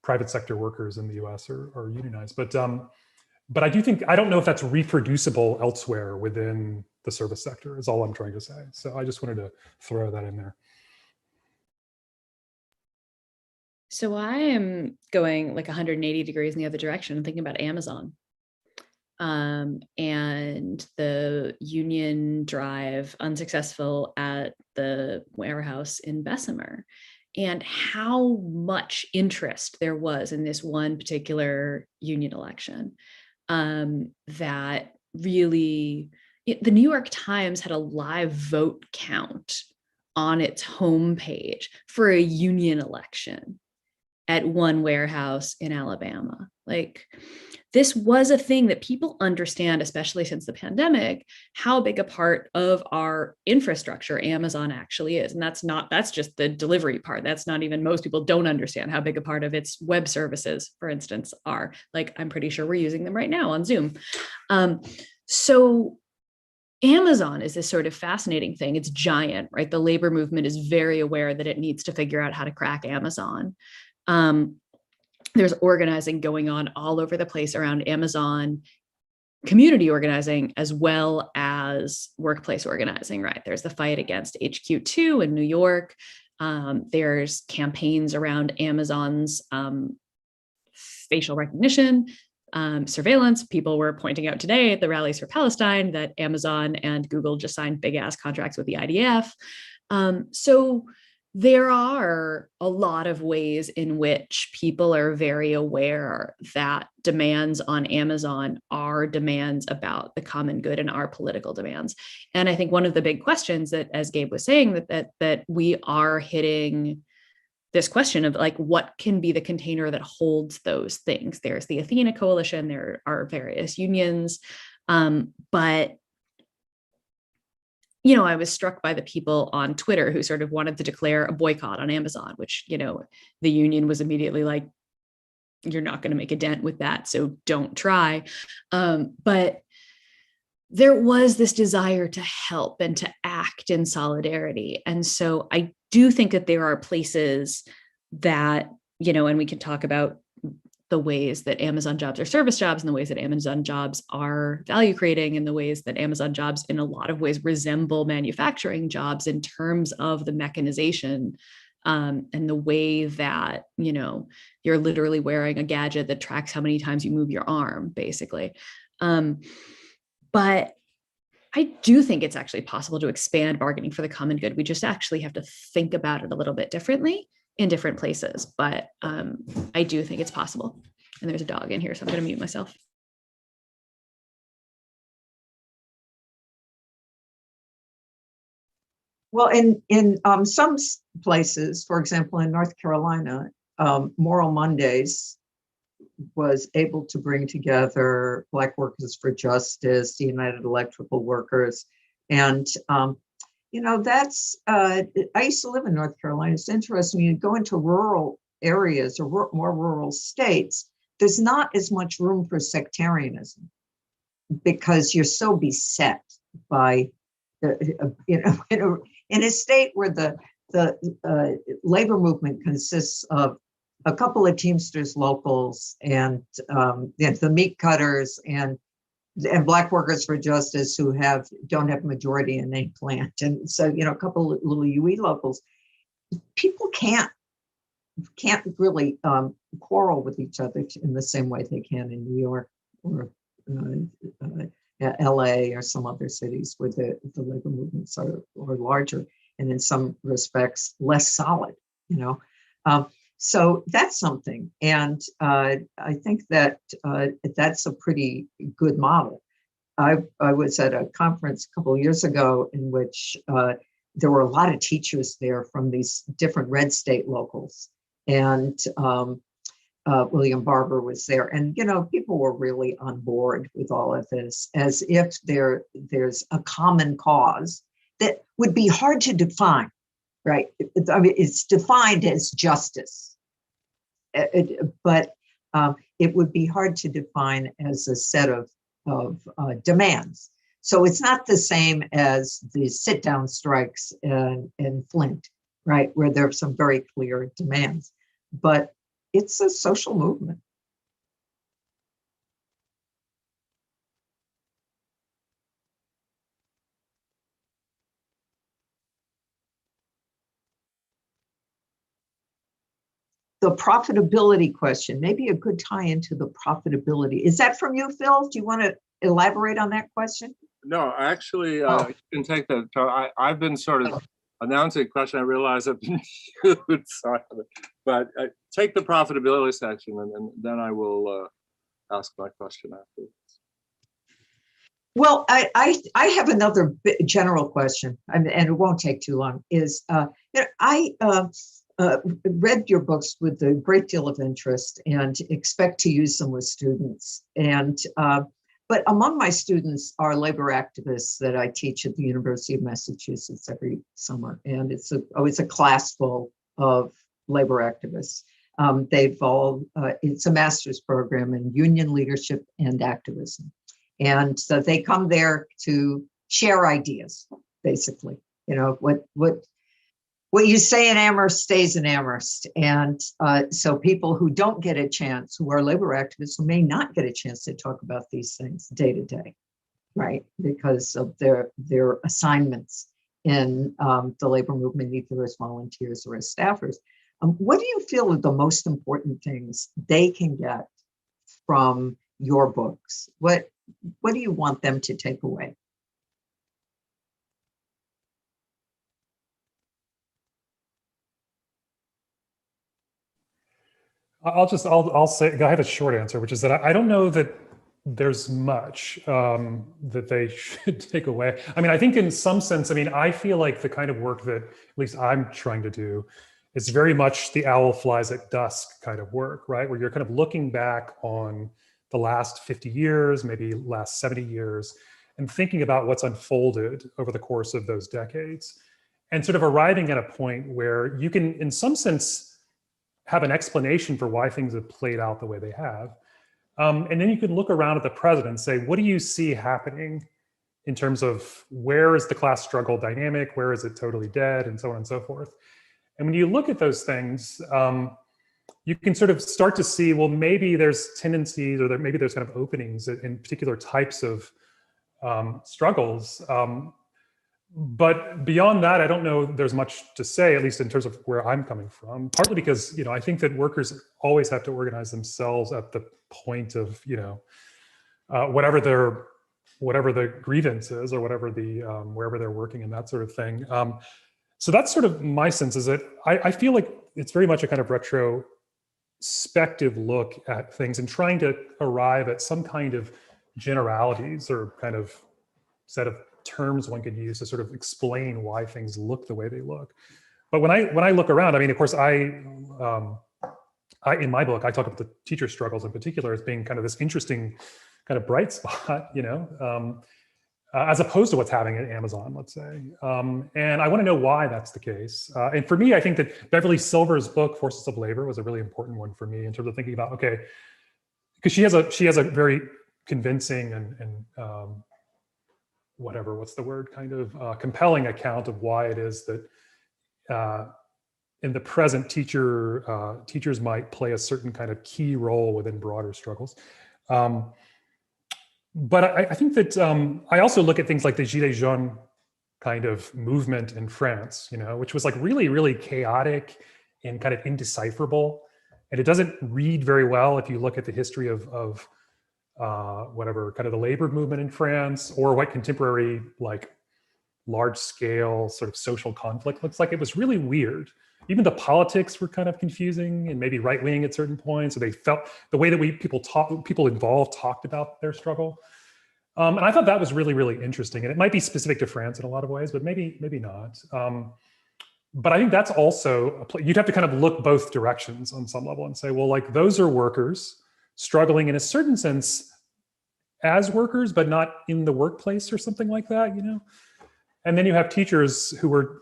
private sector workers in the US are unionized. But I do think, I don't know if that's reproducible elsewhere within the service sector is all I'm trying to say. So I just wanted to throw that in there. So I am going like 180 degrees in the other direction and thinking about Amazon. And the union drive unsuccessful at the warehouse in Bessemer, and how much interest there was in this one particular union election. That really, the New York Times had a live vote count on its homepage for a union election at one warehouse in Alabama. Like, this was a thing that people understand, especially since the pandemic, how big a part of our infrastructure Amazon actually is. And that's just the delivery part. That's not even, most people don't understand how big a part of its web services, for instance, are. Like, I'm pretty sure we're using them right now on Zoom. So Amazon is this sort of fascinating thing. It's giant, right? The labor movement is very aware that it needs to figure out how to crack Amazon. There's organizing going on all over the place around Amazon, community organizing as well as workplace organizing, right? There's the fight against HQ2 in New York. There's campaigns around Amazon's facial recognition, surveillance. People were pointing out today at the rallies for Palestine that Amazon and Google just signed big ass contracts with the IDF. So there are a lot of ways in which people are very aware that demands on Amazon are demands about the common good and are political demands. And I think one of the big questions that, as Gabe was saying, that we are hitting this question of like, what can be the container that holds those things? There's the Athena Coalition, there are various unions, but I was struck by the people on Twitter who sort of wanted to declare a boycott on Amazon, which, the union was immediately like, you're not going to make a dent with that, so don't try. But there was this desire to help and to act in solidarity. And so I do think that there are places that, and we can talk about the ways that Amazon jobs are service jobs and the ways that Amazon jobs are value creating and the ways that Amazon jobs in a lot of ways resemble manufacturing jobs in terms of the mechanization and the way that, you're literally wearing a gadget that tracks how many times you move your arm, basically. But I do think it's actually possible to expand bargaining for the common good. We just actually have to think about it a little bit differently in different places, but I do think it's possible. And there's a dog in here, so I'm going to mute myself. Well, in some places, for example, in North Carolina, Moral Mondays was able to bring together Black Workers for Justice, the United Electrical Workers, and that's, I used to live in North Carolina. It's interesting, you go into rural areas or more rural states, there's not as much room for sectarianism because you're so beset by, in a state where the labor movement consists of a couple of Teamsters locals and the meat cutters and Black Workers for Justice who don't have majority in any plant. And so, a couple of little UE locals, people can't really quarrel with each other in the same way they can in New York or LA or some other cities where the labor movements are larger and in some respects less solid, So that's something. And I think that that's a pretty good model. I was at a conference a couple of years ago in which there were a lot of teachers there from these different red state locals. And William Barber was there. And, people were really on board with all of this, as if there's a common cause that would be hard to define, right? It's defined as justice, but it would be hard to define as a set of demands. So it's not the same as the sit-down strikes in Flint, right, where there are some very clear demands, but it's a social movement. The profitability question, maybe a good tie into the profitability. Is that from you, Phil? Do you want to elaborate on that question? No, actually, you can take that. I've been sort of announcing a question. I realize I've been huge, sorry, but take the profitability section, and then I will ask my question afterwards. Well, I have another general question, and it won't take too long. Is I read your books with a great deal of interest and expect to use them with students. And but among my students are labor activists that I teach at the University of Massachusetts every summer, and it's a class full of labor activists. They've all it's a master's program in union leadership and activism. And so they come there to share ideas, basically. You know, what you say in Amherst stays in Amherst. And so people who don't get a chance, who are labor activists, who may not get a chance to talk about these things day to day, right? Because of their assignments in the labor movement, either as volunteers or as staffers. What do you feel are the most important things they can get from your books? What do you want them to take away? I'll say, I have a short answer, which is that I don't know that there's much that they should take away. I mean, I think in some sense, I mean, I feel like the kind of work that at least I'm trying to do is very much the owl flies at dusk kind of work, right? Where you're kind of looking back on the last 50 years, maybe last 70 years, and thinking about what's unfolded over the course of those decades, and sort of arriving at a point where you can, in some sense, have an explanation for why things have played out the way they have. And then you can look around at the present and say, what do you see happening in terms of where is the class struggle dynamic, where is it totally dead, and so on and so forth. And when you look at those things, you can sort of start to see, well, maybe there's tendencies, or maybe there's kind of openings in particular types of struggles. But beyond that, I don't know there's much to say, at least in terms of where I'm coming from, partly because, you know, I think that workers always have to organize themselves at the point of, you know, whatever the grievance is, or whatever the, wherever they're working and that sort of thing. So that's sort of my sense, is that I feel like it's very much a kind of retrospective look at things and trying to arrive at some kind of generalities or kind of set of terms one could use to sort of explain why things look the way they look. But when I look around, I mean, of course, I in my book, I talk about the teacher struggles in particular as being kind of this interesting kind of bright spot, you know, as opposed to what's happening at Amazon, let's say. And I want to know why that's the case. And for me, I think that Beverly Silver's book, Forces of Labor, was a really important one for me in terms of thinking about, okay, because she has a very convincing and whatever, what's the word, kind of compelling account of why it is that in the present teachers might play a certain kind of key role within broader struggles. But I think that I also look at things like the Gilets jaunes kind of movement in France, you know, which was like really, really chaotic and kind of indecipherable. And it doesn't read very well if you look at the history of whatever kind of the labor movement in France, or what contemporary like large scale sort of social conflict looks like. It was really weird. Even the politics were kind of confusing and maybe right wing at certain points. So they felt the way that people involved talked about their struggle. And I thought that was really, really interesting. And it might be specific to France in a lot of ways, but maybe not. But I think that's also, you'd have to kind of look both directions on some level and say, well, like those are workers struggling in a certain sense as workers, but not in the workplace or something like that, you know? And then you have teachers who were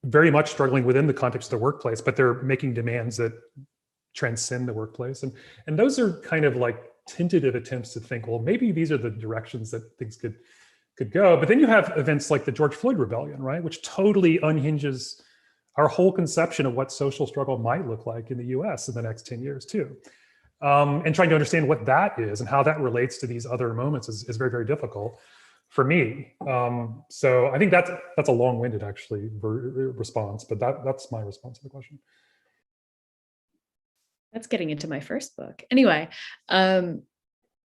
very much struggling within the context of the workplace, but they're making demands that transcend the workplace. And those are kind of like tentative attempts to think, well, maybe these are the directions that things could could go. But then you have events like the George Floyd rebellion, right, which totally unhinges our whole conception of what social struggle might look like in the US in the next 10 years too. And trying to understand what that is and how that relates to these other moments is very, very difficult for me. So I think that's a long-winded actually response, but that's my response to the question. That's getting into my first book. Anyway,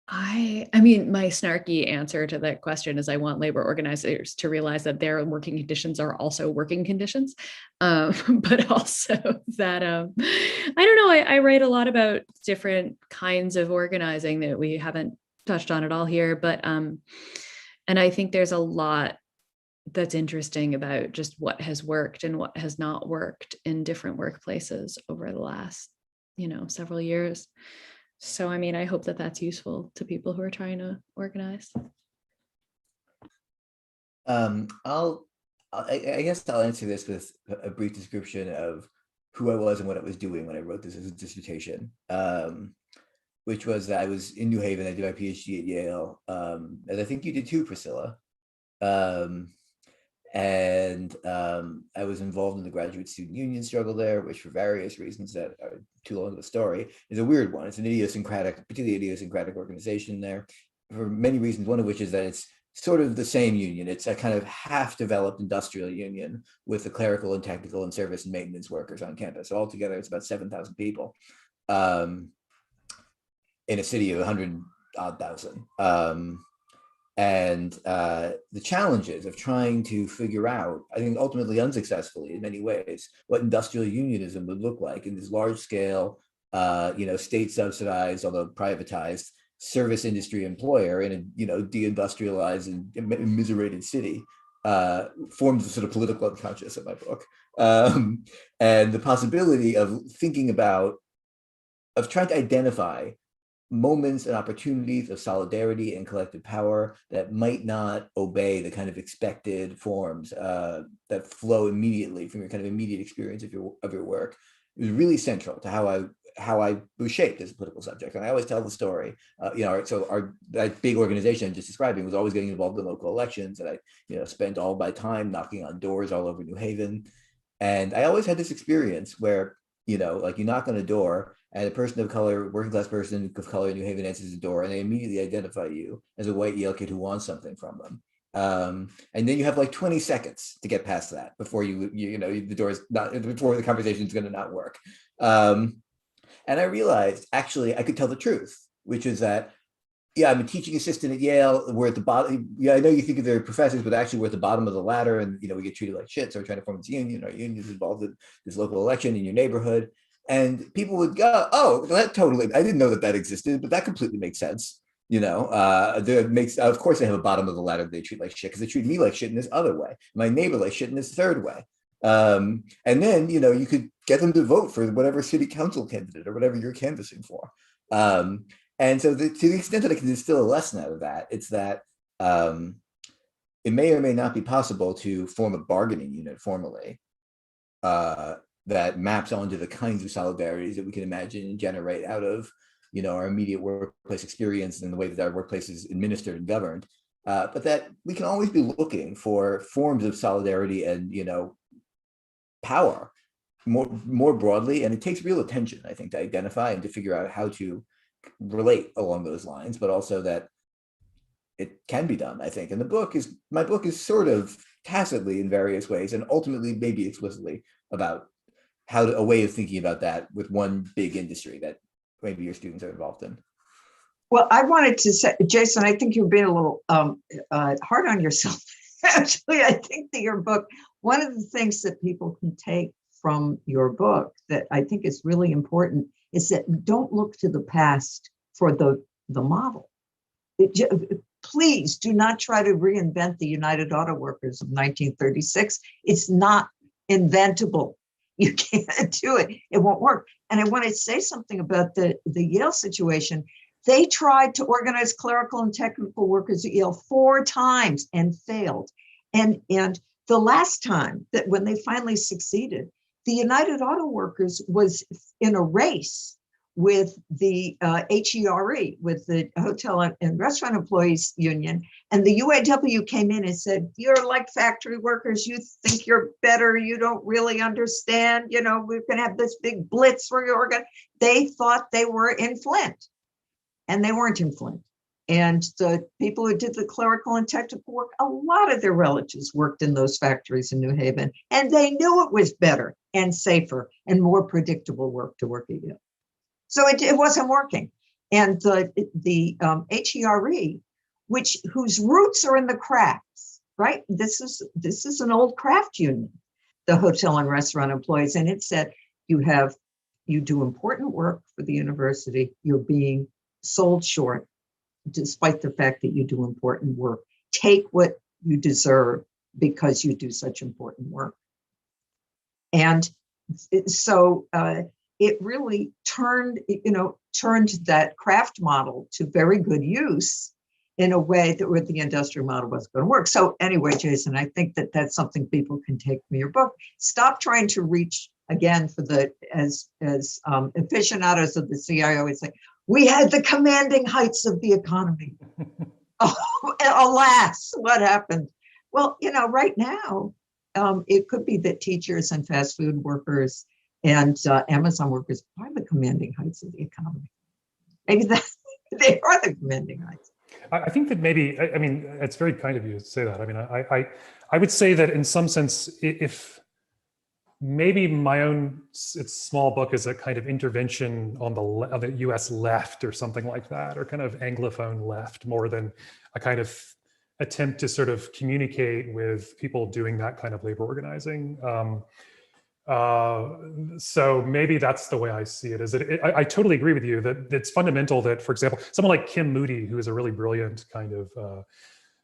I mean, my snarky answer to that question is I want labor organizers to realize that their working conditions are also working conditions, but also that, I don't know, I write a lot about different kinds of organizing that we haven't touched on at all here, but, and I think there's a lot that's interesting about just what has worked and what has not worked in different workplaces over the last, several years. So, I mean, I hope that that's useful to people who are trying to organize. I guess I'll answer this with a brief description of who I was and what I was doing when I wrote this as a dissertation, which was that I was in New Haven. I did my PhD at Yale, as I think you did too, Priscilla. I was involved in the graduate student union struggle there, which for various reasons that are too long of a story, is a weird one. It's an particularly idiosyncratic organization there for many reasons, one of which is that it's sort of the same union. It's a kind of half-developed industrial union with the clerical and technical and service and maintenance workers on campus. So altogether, it's about 7,000 people in a city of 100,000. The challenges of trying to figure out, I think ultimately unsuccessfully in many ways, what industrial unionism would look like in this large scale, state subsidized, although privatized, service industry employer in a deindustrialized and immiserated city, forms the sort of political unconscious of my book. And the possibility of trying to identify moments and opportunities of solidarity and collective power that might not obey the kind of expected forms that flow immediately from your kind of immediate experience of your work. It was really central to how I was shaped as a political subject. And I always tell the story, that big organization I'm just describing was always getting involved in local elections, and I spent all my time knocking on doors all over New Haven. And I always had this experience where, you knock on a door and a person of color, working class person of color in New Haven answers the door, and they immediately identify you as a white Yale kid who wants something from them. And then you have like 20 seconds to get past that before the door is not, before the conversation is going to not work. And I realized actually I could tell the truth, which is that, yeah, I'm a teaching assistant at Yale. We're at the bottom. Yeah, I know you think they're professors, but actually we're at the bottom of the ladder, and we get treated like shit. So we're trying to form this union. Our union is involved in this local election in your neighborhood, and people would go, "Oh, that totally. I didn't know that existed, but that completely makes sense." Of course they have a bottom of the ladder they treat like shit because they treat me like shit in this other way, my neighbor like shit in this third way. And then you could get them to vote for whatever city council candidate or whatever you're canvassing for. And so to the extent that I can distill a lesson out of that, it's that it may or may not be possible to form a bargaining unit formally that maps onto the kinds of solidarities that we can imagine and generate out of our immediate workplace experience and the way that our workplace is administered and governed, but that we can always be looking for forms of solidarity and power more broadly. And it takes real attention, I think, to identify and to figure out how to relate along those lines, but also that it can be done, I think. And my book is sort of tacitly in various ways, and ultimately maybe explicitly, about a way of thinking about that with one big industry that maybe your students are involved in. Well, I wanted to say, Jason, I think you're being a little hard on yourself. Actually, I think that your book, one of the things that people can take from your book that I think is really important is that don't look to the past for the model. Please do not try to reinvent the United Auto Workers of 1936. It's not inventable. You can't do it. It won't work. And I want to say something about the Yale situation. They tried to organize clerical and technical workers at Yale 4 times and failed. And the last time that when they finally succeeded, the United Auto Workers was in a race with the HERE, with the Hotel and Restaurant Employees Union, and the UAW came in and said, "You're like factory workers. You think you're better. You don't really understand. You know, we're going to have this big blitz where you're going." They thought they were in Flint, and they weren't in Flint. And the people who did the clerical and technical work, a lot of their relatives worked in those factories in New Haven, and they knew it was better and safer and more predictable work to work again. So it wasn't working. And the HERE, whose roots are in the crafts, right? This is an old craft union, the Hotel and Restaurant Employees, and it said you do important work for the university, you're being sold short, despite the fact that you do important work. Take what you deserve because you do such important work. And so it really turned that craft model to very good use in a way that with the industrial model wasn't going to work. So anyway, Jason, I think that that's something people can take from your book. Stop trying to reach, again, for as aficionados of the CIO would say, we had the commanding heights of the economy. Oh, alas, what happened? Well, right now, it could be that teachers and fast food workers and Amazon workers are the commanding heights of the economy. Maybe they are the commanding heights. I think that maybe, I mean, it's very kind of you to say that. I mean, I would say that in some sense, if maybe my own small book is a kind of intervention on the US left or something like that, or kind of Anglophone left, more than a kind of attempt to sort of communicate with people doing that kind of labor organizing. So maybe that's the way I see it. Is that I totally agree with you that it's fundamental that, for example, someone like Kim Moody, who is a really brilliant kind of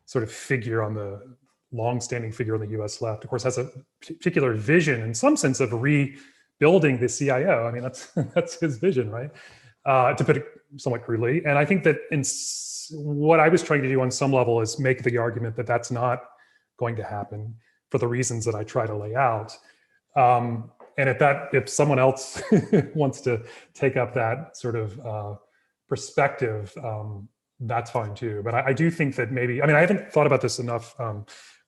sort of figure on the long-standing figure on the U.S. left, of course, has a particular vision in some sense of rebuilding the CIO. I mean, that's his vision, right? To put it somewhat crudely. And I think that what I was trying to do on some level is make the argument that that's not going to happen for the reasons that I try to lay out. And if someone else wants to take up that sort of perspective, that's fine too. But I do think that maybe, I mean, I haven't thought about this enough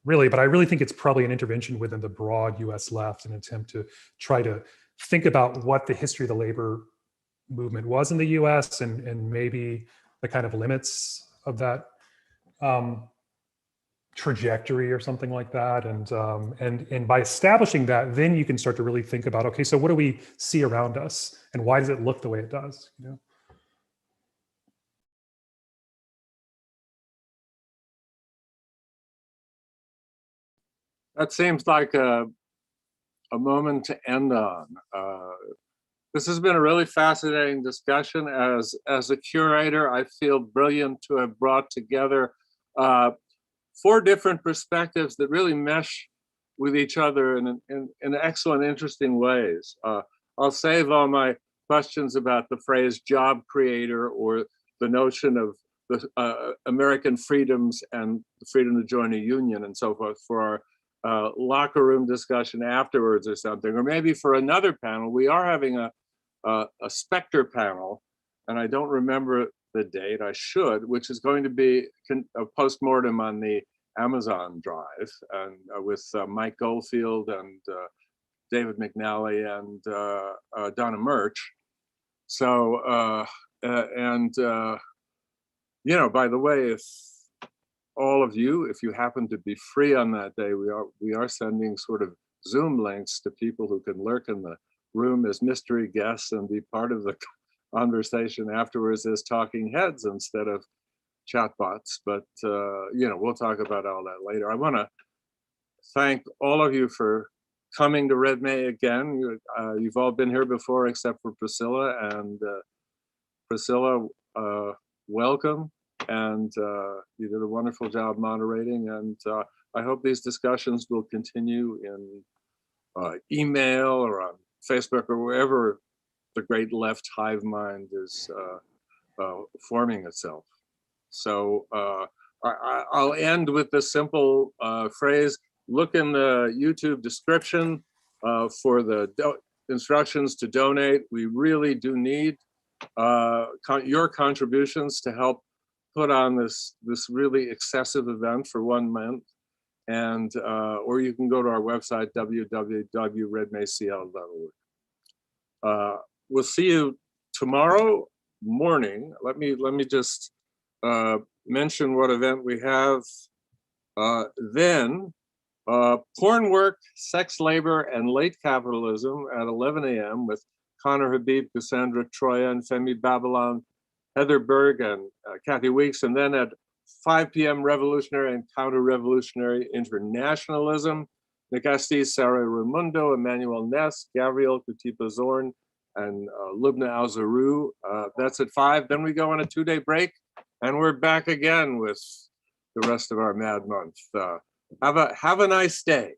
really, but I really think it's probably an intervention within the broad US left, an attempt to try to think about what the history of the labor movement was in the US and maybe the kind of limits of that trajectory or something like that. And by establishing that, then you can start to really think about, okay, so what do we see around us and why does it look the way it does? You know? That seems like a moment to end on. This has been a really fascinating discussion. As a curator, I feel brilliant to have brought together 4 different perspectives that really mesh with each other in excellent, interesting ways. I'll save all my questions about the phrase job creator or the notion of the American freedoms and the freedom to join a union and so forth for our locker room discussion afterwards or something, or maybe for another panel. We are having a Spectre panel, and I don't remember the date, I should, which is going to be a postmortem on the Amazon drive, and with Mike Goldfield and David McNally and Donna Murch. So, you know, by the way, if all of you, if you happen to be free on that day, we are sending sort of Zoom links to people who can lurk in the room as mystery guests and be part of the conversation afterwards as talking heads instead of chatbots. But you know, we'll talk about all that later. I want to thank all of you for coming to Red May again. You've all been here before except for Priscilla, and Priscilla, welcome. And you did a wonderful job moderating, and I hope these discussions will continue in email or on Facebook or wherever the great left hive mind is forming itself. So I'll end with the simple phrase: look in the YouTube description for the instructions to donate. We really do need your contributions to help put on this really excessive event for 1 month. And or you can go to our website, www.redmaycl.org. We'll see you tomorrow morning. Let me just mention what event we have. Then porn work, sex labor, and late capitalism at 11 a.m. with Connor Habib, Cassandra Troya, and Femi Babylon, Heather Berg, and Kathy Weeks. And then at 5 p.m. Revolutionary and Counter-Revolutionary Internationalism, Nick Estes, Sarah Raimundo, Emmanuel Ness, Gabriel Kutipa Zorn, and Lubna Al-Zaru. That's at 5. Then we go on a 2-day break, and we're back again with the rest of our Mad Month. Have a nice day.